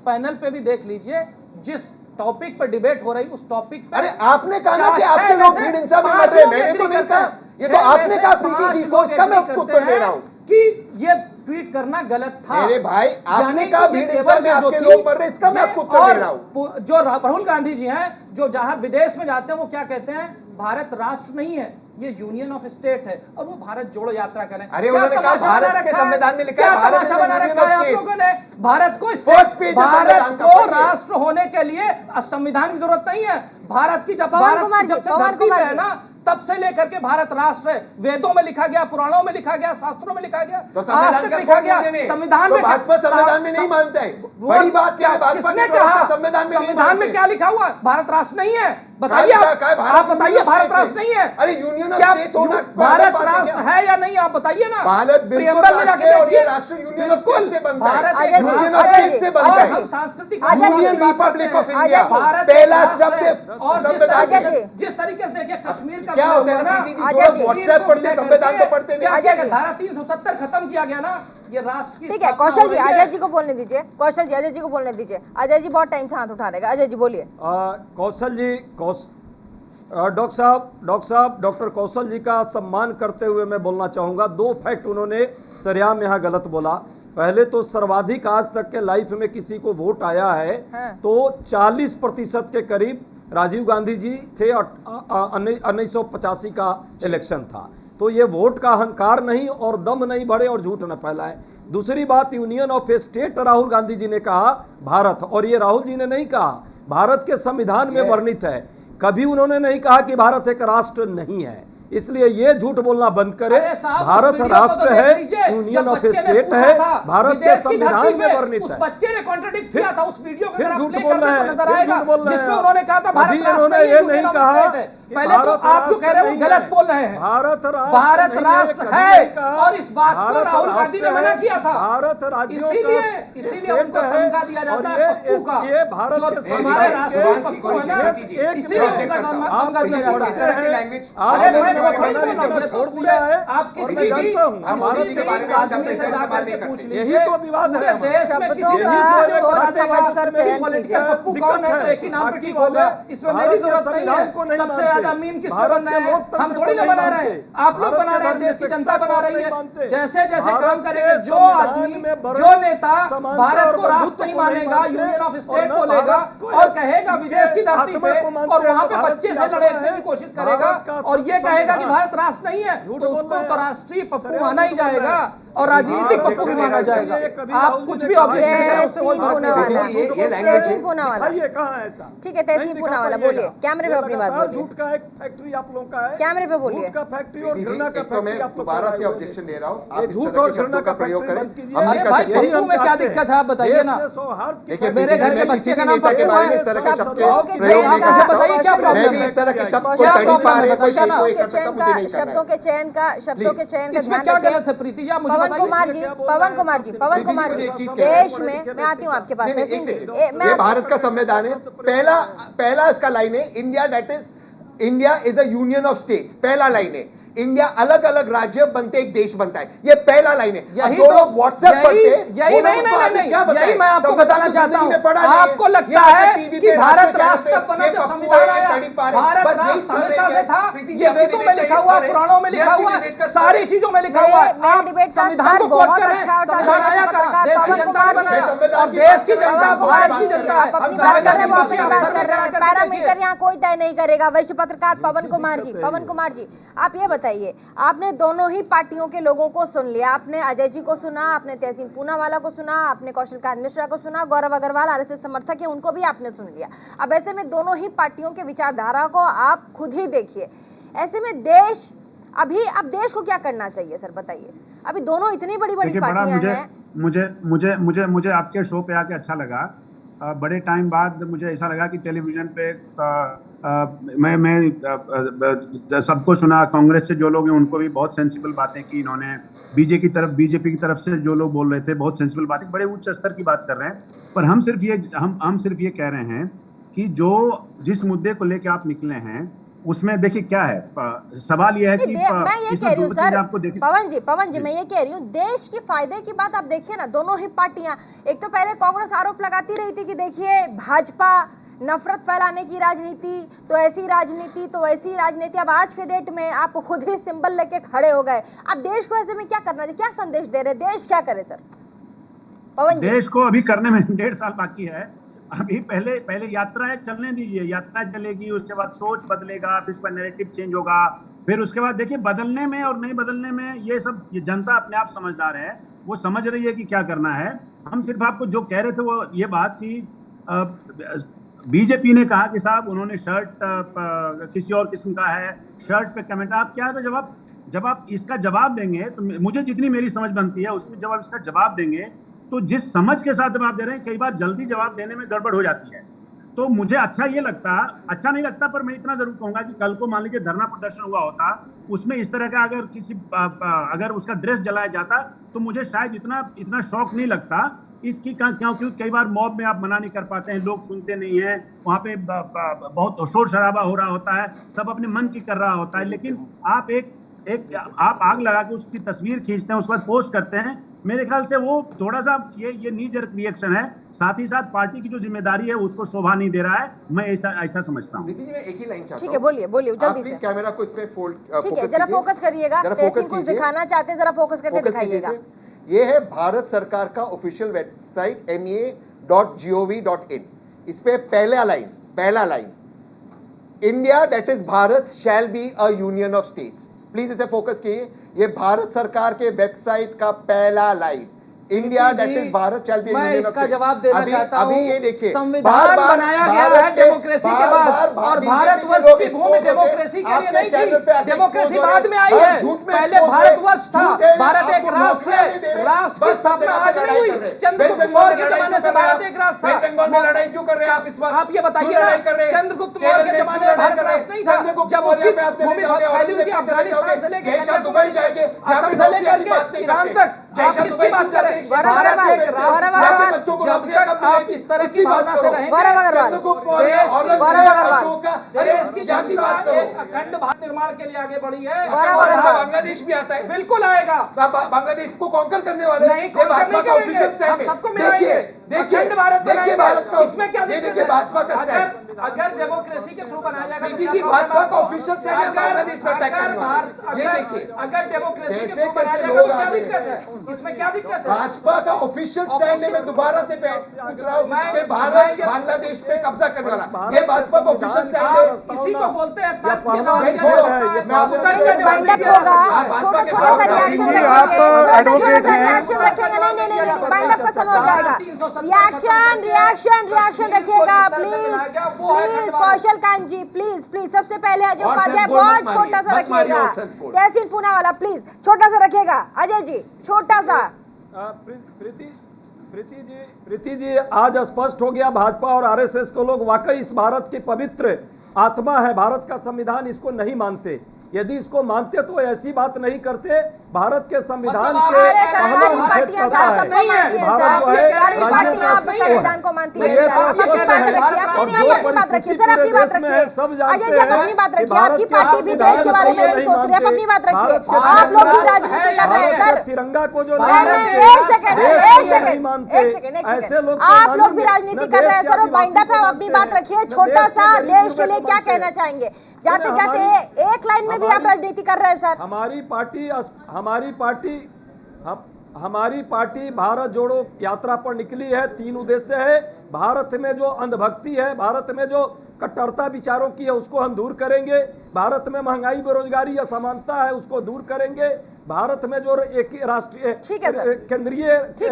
पैनल पे भी देख लीजिए, जिस टॉपिक पर डिबेट हो रही उस टॉपिक पे। अरे आपने कहा ना कि आपके लोग भीड़ हिंसा में मर रहे हैं, मैंने तो नहीं कहा। ये तो आपने कहा प्रीति जी को, इसका मैं उत्तर दे रहा हूं कि ये ट्वीट करना गलत था। मेरे भाई, आपने कहा भीड़ हिंसा में आपके लोग मर रहे हैं, इसका मैं आपको उत्तर दे रहा हूं। जो राहुल गांधी जी हैं, जो जहां विदेश में जाते हैं, वो क्या कहते हैं? भारत राष्ट्र नहीं है, ये यूनियन ऑफ स्टेट है, और वो भारत जोड़ो यात्रा करें। अरे उन्होंने कहा भारत के संविधान में लिखा है भारत को राष्ट्र होने के लिए संविधान की जरूरत नहीं है। भारत की जब धरती पे है ना, तब से लेकर के भारत राष्ट्र है। वेदों में लिखा गया, पुराणों में लिखा गया, शास्त्रों में लिखा गया, तो आज तक लिखा गया। संविधान में भाजपा संविधान में नहीं मानता है। बड़ी बात क्या है, भाजपा किसने के कहा? संविधान में क्या लिखा हुआ? भारत राष्ट्र नहीं है। बताइए आप बताइए, भारत राष्ट्र नहीं है। अरे यूनियन ऑफ क्या स्टेट्स होना भारत राष्ट्र है या नहीं, आप बताइए ना। भारत बिल्कुल में जाके देखिए, राष्ट्र यूनियन ऑफ स्टेट्स से बनता है। भारत यूनियन ऑफ स्टेट्स से बनता है। सांस्कृतिक यूनियन रिपब्लिक ऑफ इंडिया पहला शब्द और संविधान। जिस तरीके से देखिए कश्मीर का क्या होता है प्रीति जी, जो लोग व्हाट्सएप पढ़ते संविधान तो पढ़ते नहीं। धारा 370 खत्म किया गया ना, ये राष्ट्र की। ठीक है कौशल जी, अजय जी को बोलने दीजिए। कौशल जी, अजय जी को बोलने दीजिए। अजय जी बहुत टाइम से हाथ उठा रहेगा। अजय जी बोलिए। कौशल जी, डॉक्टर कौशल जी का सम्मान करते हुए मैं बोलना चाहूँगा। 2 फैक्ट उन्होंने सरेआम यहाँ गलत बोला। पहले तो सर्वाधिक आज तक के लाइफ में किसी को वोट आया है तो 40% के करीब राजीव गांधी जी थे। 1985 का इलेक्शन था। तो ये वोट का अहंकार नहीं और दम नहीं बढ़े और झूठ न फैलाए। दूसरी बात, union of state Rahul Gandhi ji ने कहा भारत, और ये राहुल जी ने नहीं कहा, भारत के संविधान में वर्णित है। कभी उन्होंने नहीं कहा कि भारत एक राष्ट्र नहीं है। इसलिए ये झूठ बोलना बंद करें। भारत राष्ट्र है, यूनियन ऑफ स्टेट है, भारत के संविधान में वर्णित है। उस बच्चे ने कॉन्ट्रडिक्ट किया था उस वीडियो को, अगर आप प्ले कर दें तो नजर आएगा, जिसमें उन्होंने कहा था भारत राष्ट्र नहीं है, यूनियन ऑफ स्टेट है। पहले तो आप जो कह रहे हैं वो गलत बोल रहे हैं। भारत राष्ट्र है और इस बात को राहुल गांधी ने मना किया था। इसीलिए उनको तमगा दिया जाता है पप्पू का। जो हमारे राष्ट्र पप्पू है ना, इसीलिए उनका तमगा दिया जाता है। आप किसी भी आदमी से जाकर के पूछ लीजिए, पूरे देश में किसी पप्पू कौन है तो एक ही नाम पे ठीक होगा। इसमें मेरी जरूरत नहीं है। सबसे ज्यादा मीम किस पे बन रहे हैं? हम थोड़ी ना बना रहे हैं, आप लोग बना रहे हैं, देश की जनता बना रही है। जैसे जैसे काम करेंगे, जो आदमी, जो नेता भारत को राष्ट्र नहीं मानेगा, यूनियन ऑफ स्टेट बोलेगा और कहेगा विदेश की धरती पे, और वहां पे बच्चे से लड़ने की कोशिश करेगा और ये कहेगा कि भारत राष्ट्र नहीं है, तो उसको तो राष्ट्रीय पप्पू माना ही जाएगा और राजनीतिक पप्पू भी माना जाएगा। आप कुछ भी ऑब्जेक्शन करें उससे वो तहसीन पूनावाला, ठीक है तहसीन पूनावाला बोलिए, कैमरे पे अपनी बात बोलिए। झूठ का एक फैक्ट्री आप लोगों का है, कैमरे पे बोलिए। झूठ का फैक्ट्री और घृणा का फैक्ट्री आप दोबारा से ऑब्जेक्शन दे रहा हूं। आप झूठ और घृणा का प्रयोग करें। अरे भाई पप्पू में क्या दिक्कत है आप बताइए ना। देखिए मेरे घर के बच्चे का नाम के बारे में इस तरह के शब्द प्रयोग नहीं करना। बताइए क्या प्रॉब्लम है? इस तरह के शब्द को तड़ी पा रहे कोई शब्दों के चयन का इसमें क्या गलत है प्रीति जी, आप मुझे बताइए। पवन कुमार जी देश में, मैं आती हूँ आपके पास। ये भारत का संविधान है। पहला इसका लाइन है, India is a union of states. पहला लाइन है, इंडिया अलग अलग राज्य बनते एक देश बनता है। ये पहला लाइन है। यही जो लोग व्हाट्सएप पढ़ते यही नहीं मैं आपको बताना चाहता हूँ। आपको लगता है कि भारत राष्ट्र कब बना जब संविधान आया? भारत राष्ट्र हमेशा से था। ये वेदों में लिखा हुआ, पुराणों में लिखा हुआ, सारी चीजों में लिखा हुआ है। आप संविधान को कोट कर रहे हैं। संविधान आया कहाँ? देश की जनता ने बनाया और देश की जनता भारत की जनता है। पैरामीटर यहाँ कोई तय नहीं करेगा। वरिष्ठ पत्रकार पवन कुमार जी आप ये बताइए, आपने दोनों ही पार्टियों के लोगों को सुन लिया। आपने अजय जी को सुना, आपने तहसीन पूनावाला को सुना, आपने कौशल कांत मिश्रा को सुना, गौरव अग्रवाल आरएसएस समर्थक है उनको भी आपने सुन लिया। अब ऐसे में दोनों ही पार्टियों के विचारधारा को आप खुद ही देखिए। ऐसे में देश अब देश को क्या करना चाहिए सर बताइए? अभी दोनों इतनी बड़ी पार्टियां हैं। मुझे आपके शो पे आके अच्छा लगा। बड़े टाइम बाद मुझे ऐसा लगा कि टेलीविजन पे मैं सबको सुना। कांग्रेस से जो लोग हैं उनको भी बहुत सेंसिबल बातें की इन्होंने। बीजेपी की तरफ से जो लोग बोल रहे थे बहुत सेंसिबल बातें, बड़े उच्च स्तर की बात कर रहे हैं। पर हम सिर्फ ये कह रहे हैं कि जिस मुद्दे को लेकर आप निकले हैं उसमें देखिए क्या है। सवाल यह है कि मैं ये कह रही हूँ सर पवन जी मैं ये कह रही हूँ, देश के फायदे की बात आप देखिए ना। दोनों ही पार्टियां, एक तो पहले कांग्रेस आरोप लगाती रही थी कि देखिए भाजपा नफरत फैलाने की राजनीति, तो ऐसी राजनीति तो वैसी राजनीति। अब आज के डेट में आप खुद ही सिंबल लेके खड़े हो गए। अब देश को ऐसे में क्या करना चाहिए? क्या संदेश दे रहे? देश क्या करे सर? पवन जी, देश को अभी करने में 1.5 साल बाकी है। अभी पहले यात्राएं चलने दीजिए, यात्रा चलेगी, उसके बाद सोच बदलेगा, फिर इसका नैरेटिव चेंज होगा, फिर उसके बाद देखिए बदलने में और नहीं बदलने में ये जनता अपने आप समझदार है, वो समझ रही है कि क्या करना है। हम सिर्फ आपको जो कह रहे थे वो ये बात कि बीजेपी ने कहा कि साहब उन्होंने शर्ट किसी और किस्म का है, शर्ट पे कमेंट, आप क्या तो जब आप इसका जवाब देंगे तो मुझे जितनी मेरी समझ बनती है उसमें जब आप इसका जवाब देंगे तो जिस समझ के साथ जवाब दे रहे हैं कई बार जल्दी जवाब देने में गड़बड़ हो जाती है। तो मुझे अच्छा नहीं लगता, पर मैं इतना जरूर कहूंगा कि कल को मान लीजिए धरना प्रदर्शन हुआ होता, उसमें इस तरह का अगर उसका ड्रेस जलाया जाता तो मुझे शायद इतना शौक नहीं लगता इसकी, क्योंकि कई बार मॉब में आप मना नहीं कर पाते हैं, लोग सुनते नहीं हैं, वहां पे बहुत शोर शराबा हो रहा होता है, सब अपने मन की कर रहा होता है, लेकिन आप आप आग लगा के उसकी तस्वीर खींचते हैं, उसके बाद पोस्ट करते हैं। मेरे ख्याल से वो थोड़ा सा ये नी जर्क रिएक्शन है, साथ ही साथ पार्टी की जो जिम्मेदारी है उसको शोभा नहीं दे रहा है, मैं ऐसा समझता हूँ। नीति जी, मैं एक ही लाइन चाहता हूँ। ठीक है, बोलिए जल्दी से। कैमरा को इसमें ठीक है, जरा फोकस करिएगा, तहसीन कुछ दिखाना चाहते हैं, जरा फोकस करके दिखाइएगा। ये है भारत सरकार का ऑफिशियल वेबसाइट mea.gov.in। इस पे पहला line India that is Bharat shall be a union of states. Please इसे फोकस कीजिए, ये भारत सरकार के वेबसाइट का पहला line, India that is Bharat shall be मैं इसका जवाब देना चाहता हूं। अभी ये देखिए, संविधान बनाया गया है डेमोक्रेसी के बाद, और भारतवर्ष की भूमि डेमोक्रेसी के लिए नहीं थी, डेमोक्रेसी बाद में आई है, पहले भारतवर्ष था, भारत एक राष्ट्र है, राष्ट्र की स्थापना आज नहीं हुई, चंद्रगुप्त मौर्य के जमाने से भारत एक राष्ट्र था। बंगाल में लड़ाई क्यों कर रहे हैं आप इस बार? आप ये बताइए ना, चंद्रगुप्त मौर्य के जमाने में भारत राष्ट्र नहीं था, जब उसकी भूमि फैली हुई थी अफगानिस्तान से लेकर असम से लेकर के ईरान तक, आप किसकी बात कर रहे हैं? भारत एक राष्ट्र, जब तक आप इस तरह की भावना से रहेंगे, देश की जनता एक अखंड भारत निर्माण के लिए आगे बढ़ी है। बांग्लादेश भी आता है, बिल्कुल आएगा, बांग्लादेश को कॉन्कर करने वाले नहीं, कॉन्कर नहीं करेंगे, हम सबको मिलाएंगे, अखंड भारत बनाएंगे, इसमें क्या दिक्कत है? भाजपा का अगर डेमोक्रेसी के थ्रू बनाया जाएगा तो भाजपा का ऑफिशियल स्टैंड है बांग्लादेश पर अटैक करने वाला। ये देखिए, अगर डेमोक्रेसी के थ्रू बनाया जाएगा तो क्या दिक्कत है? इसमें क्या दिक्कत है? भाजपा का ऑफिशियल स्टैंड है, मैं दोबारा से पूछ रहा हूँ कि भारत बांग्लादेश पे कब्जा करने वाला, ये भाजपा का ऑफिशियल स्टैंड है। इसी को बोलते हैं रिएक्शन रखिएगा प्लीज कौशल कांत जी, प्लीज सबसे पहले अजय उपाध्याय बहुत छोटा सा रखिएगा, तहसीन पूना वाला प्लीज छोटा सा रखिएगा, अजय जी छोटा सा। प्रीति जी, आज स्पष्ट हो गया भाजपा और आरएसएस को लोग वाकई इस भारत की पवित्र आत्मा है, भारत का संविधान, इसको नहीं मानते। यदि इसको मानते तो ऐसी बात नहीं करते। भारत के संविधान के पहला अनुच्छेद कहता है भारत जो है संविधान को मानती है। और जो परिस्थिति पूरे देश में है सब जानते हैं कि आपकी पार्टी भी देश के बारे में नहीं सोच रही है, अपनी बात रखिए। आप लोग भी राजनीति कर रहे हैं सर, तिरंगा को जो ऐसे लोग, आप लोग भी राजनीति कर रहे हैं सर, और बाइंड अप है, अपनी बात रखिए। छोटा सा देश के लिए क्या कहना चाहेंगे? जाते जाते एक लाइन में भी आप राजनीति कर रहे हैं सर। हमारी पार्टी भारत जोड़ो यात्रा पर निकली है। 3 उद्देश्य है। भारत में जो अंधभक्ति है, भारत में जो कट्टरता विचारों की है, उसको हम दूर करेंगे। भारत में महंगाई, बेरोजगारी, असमानता है, उसको दूर करेंगे। भारत में जो एक राष्ट्रीय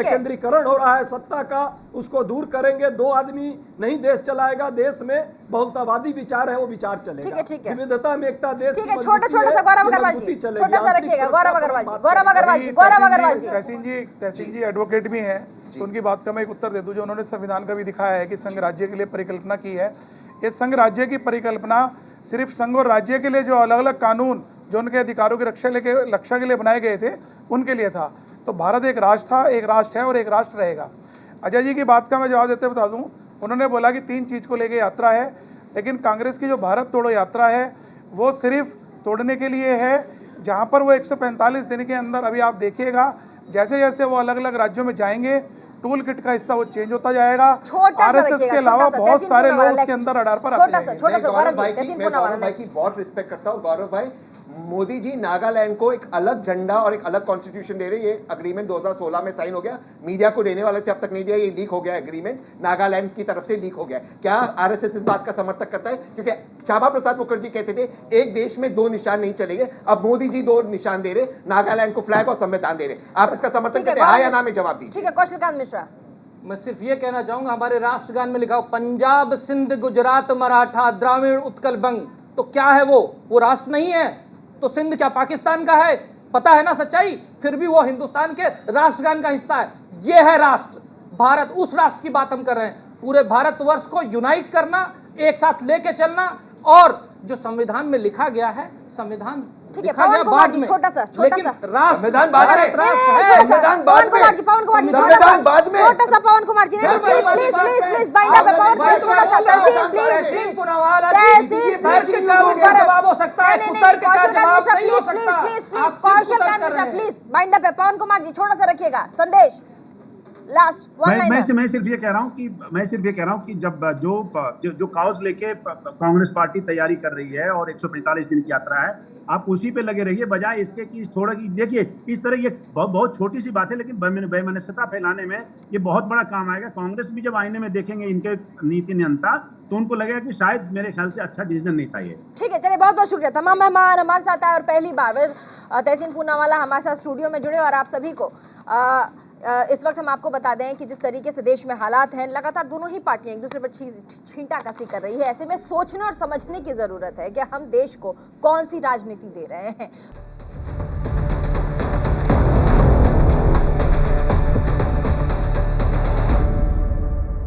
केंद्रीकरण हो रहा है सत्ता का, उसको दूर करेंगे। 2 आदमी नहीं देश चलाएगा, देश में बहुलतावादी विचार है, वो विचार चलेगा। ठीक है, विविधता में एकता देश की छोटा सा गौरव अग्रवाल जी, छोटा सा रखिएगा। गौरव अग्रवाल जी तहसीन जी एडवोकेट भी हैं, तो उनकी बात का मैं एक उत्तर दे दूं। जो उन्होंने संविधान का भी दिखाया है कि संघ राज्य के लिए परिकल्पना की है, ये संघ राज्य की परिकल्पना सिर्फ संघ और राज्य के लिए जो अलग अलग कानून जो उनके अधिकारों की रक्षा के लिए बनाए गए थे उनके लिए था। तो भारत एक राष्ट्र था, एक राष्ट्र है और एक राष्ट्र रहेगा। अजय जी की बात का मैं जवाब देते बता दूं, उन्होंने बोला कि 3 चीज़ को लेके यात्रा है, लेकिन कांग्रेस की जो भारत तोड़ो यात्रा है वो सिर्फ तोड़ने के लिए है, जहाँ पर वो 145 दिन के अंदर, अभी आप देखिएगा जैसे जैसे वो अलग अलग राज्यों में जाएंगे टूल किट का हिस्सा वो चेंज होता जाएगा। आरएसएस के अलावा बहुत सारे लोग उसके अंदर अडार पर आते हैं। गौरव भाई की बहुत रिस्पेक्ट करता हूँ। गौरव भाई, मोदी जी नागालैंड को एक अलग झंडा और एक अलग कॉन्स्टिट्यूशन दे रहे हैं। ये अग्रीमेंट 2016 में साइन हो गया, मीडिया को देने वाले थे, अब तक नहीं दिया, ये लीक हो गया एग्रीमेंट, नागालैंड की तरफ से लीक हो गया। क्या आरएसएस इस बात का समर्थन करता है? क्योंकि श्यामा प्रसाद मुखर्जी कहते थे एक देश में 2 निशान नहीं चलेंगे, अब मोदी जी 2 निशान दे रहे, नागालैंड को फ्लैग और संविधान दे रहे। आप इसका समर्थन करते हैं, हाँ या ना में जवाब दीजिए। ठीक है, कौशल कांत मिश्रा। मैं सिर्फ ये कहना चाहूंगा, हमारे राष्ट्रगान में लिखा हो पंजाब सिंध गुजरात मराठा द्राविड़ उत्कल बंग, तो क्या है वो राष्ट्र नहीं है? तो सिंध क्या पाकिस्तान का है? पता है ना सच्चाई, फिर भी वो हिंदुस्तान के राष्ट्रगान का हिस्सा है। ये है राष्ट्र भारत, उस राष्ट्र की बात हम कर रहे हैं। पूरे भारतवर्ष को यूनाइट करना, एक साथ लेके चलना, और जो संविधान में लिखा गया है, संविधान ठीक है, लिखा गया पवन कुमार बाद जी, में, छोटा सा लेकिन राष्ट्र संविधान बाद में, राष्ट्र है। संविधान बाद में, संविधान बाद में, छोटा सा पवन Kumar ji, please please bind up पवन कुमार, छोटा सा तहसीन प्लीज जवाब हो सकता है, कुतर्क का जवाब नहीं हो सकता। कौशल प्लीज बाइंड अप पवन कुमार जी, छोटा सा रखिएगा संदेश लास्ट वन लाइनर। मैं सिर्फ ये कह रहा हूँ कि जब जो काउज लेके कांग्रेस पार्टी तैयारी कर रही है और 145 दिन की यात्रा है, आप उसी पे लगे रहिए, बजाय इसके कि थोड़ा कि देखिए इस तरह ये बहुत छोटी सी बात है, लेकिन वैमनस्यता फैलाने में ये बहुत बड़ा काम आएगा। कांग्रेस भी जब आईने में देखेंगे इनके नीति नियंता, तो उनको लगेगा कि शायद मेरे ख्याल से अच्छा डिसीजन नहीं था ये। ठीक है, चलिए बहुत बहुत शुक्रिया। तमाम मेहमान हमारे साथ आए और पहली बार तहसीन पूनावाला हमारे साथ स्टूडियो में जुड़े, और आप सभी को इस वक्त हम आपको बता दें कि जिस तरीके से देश में हालात हैं, लगातार दोनों ही पार्टियां एक दूसरे पर छींटाकसी कर रही है। ऐसे में सोचने और समझने की जरूरत है कि हम देश को कौन सी राजनीति दे रहे हैं।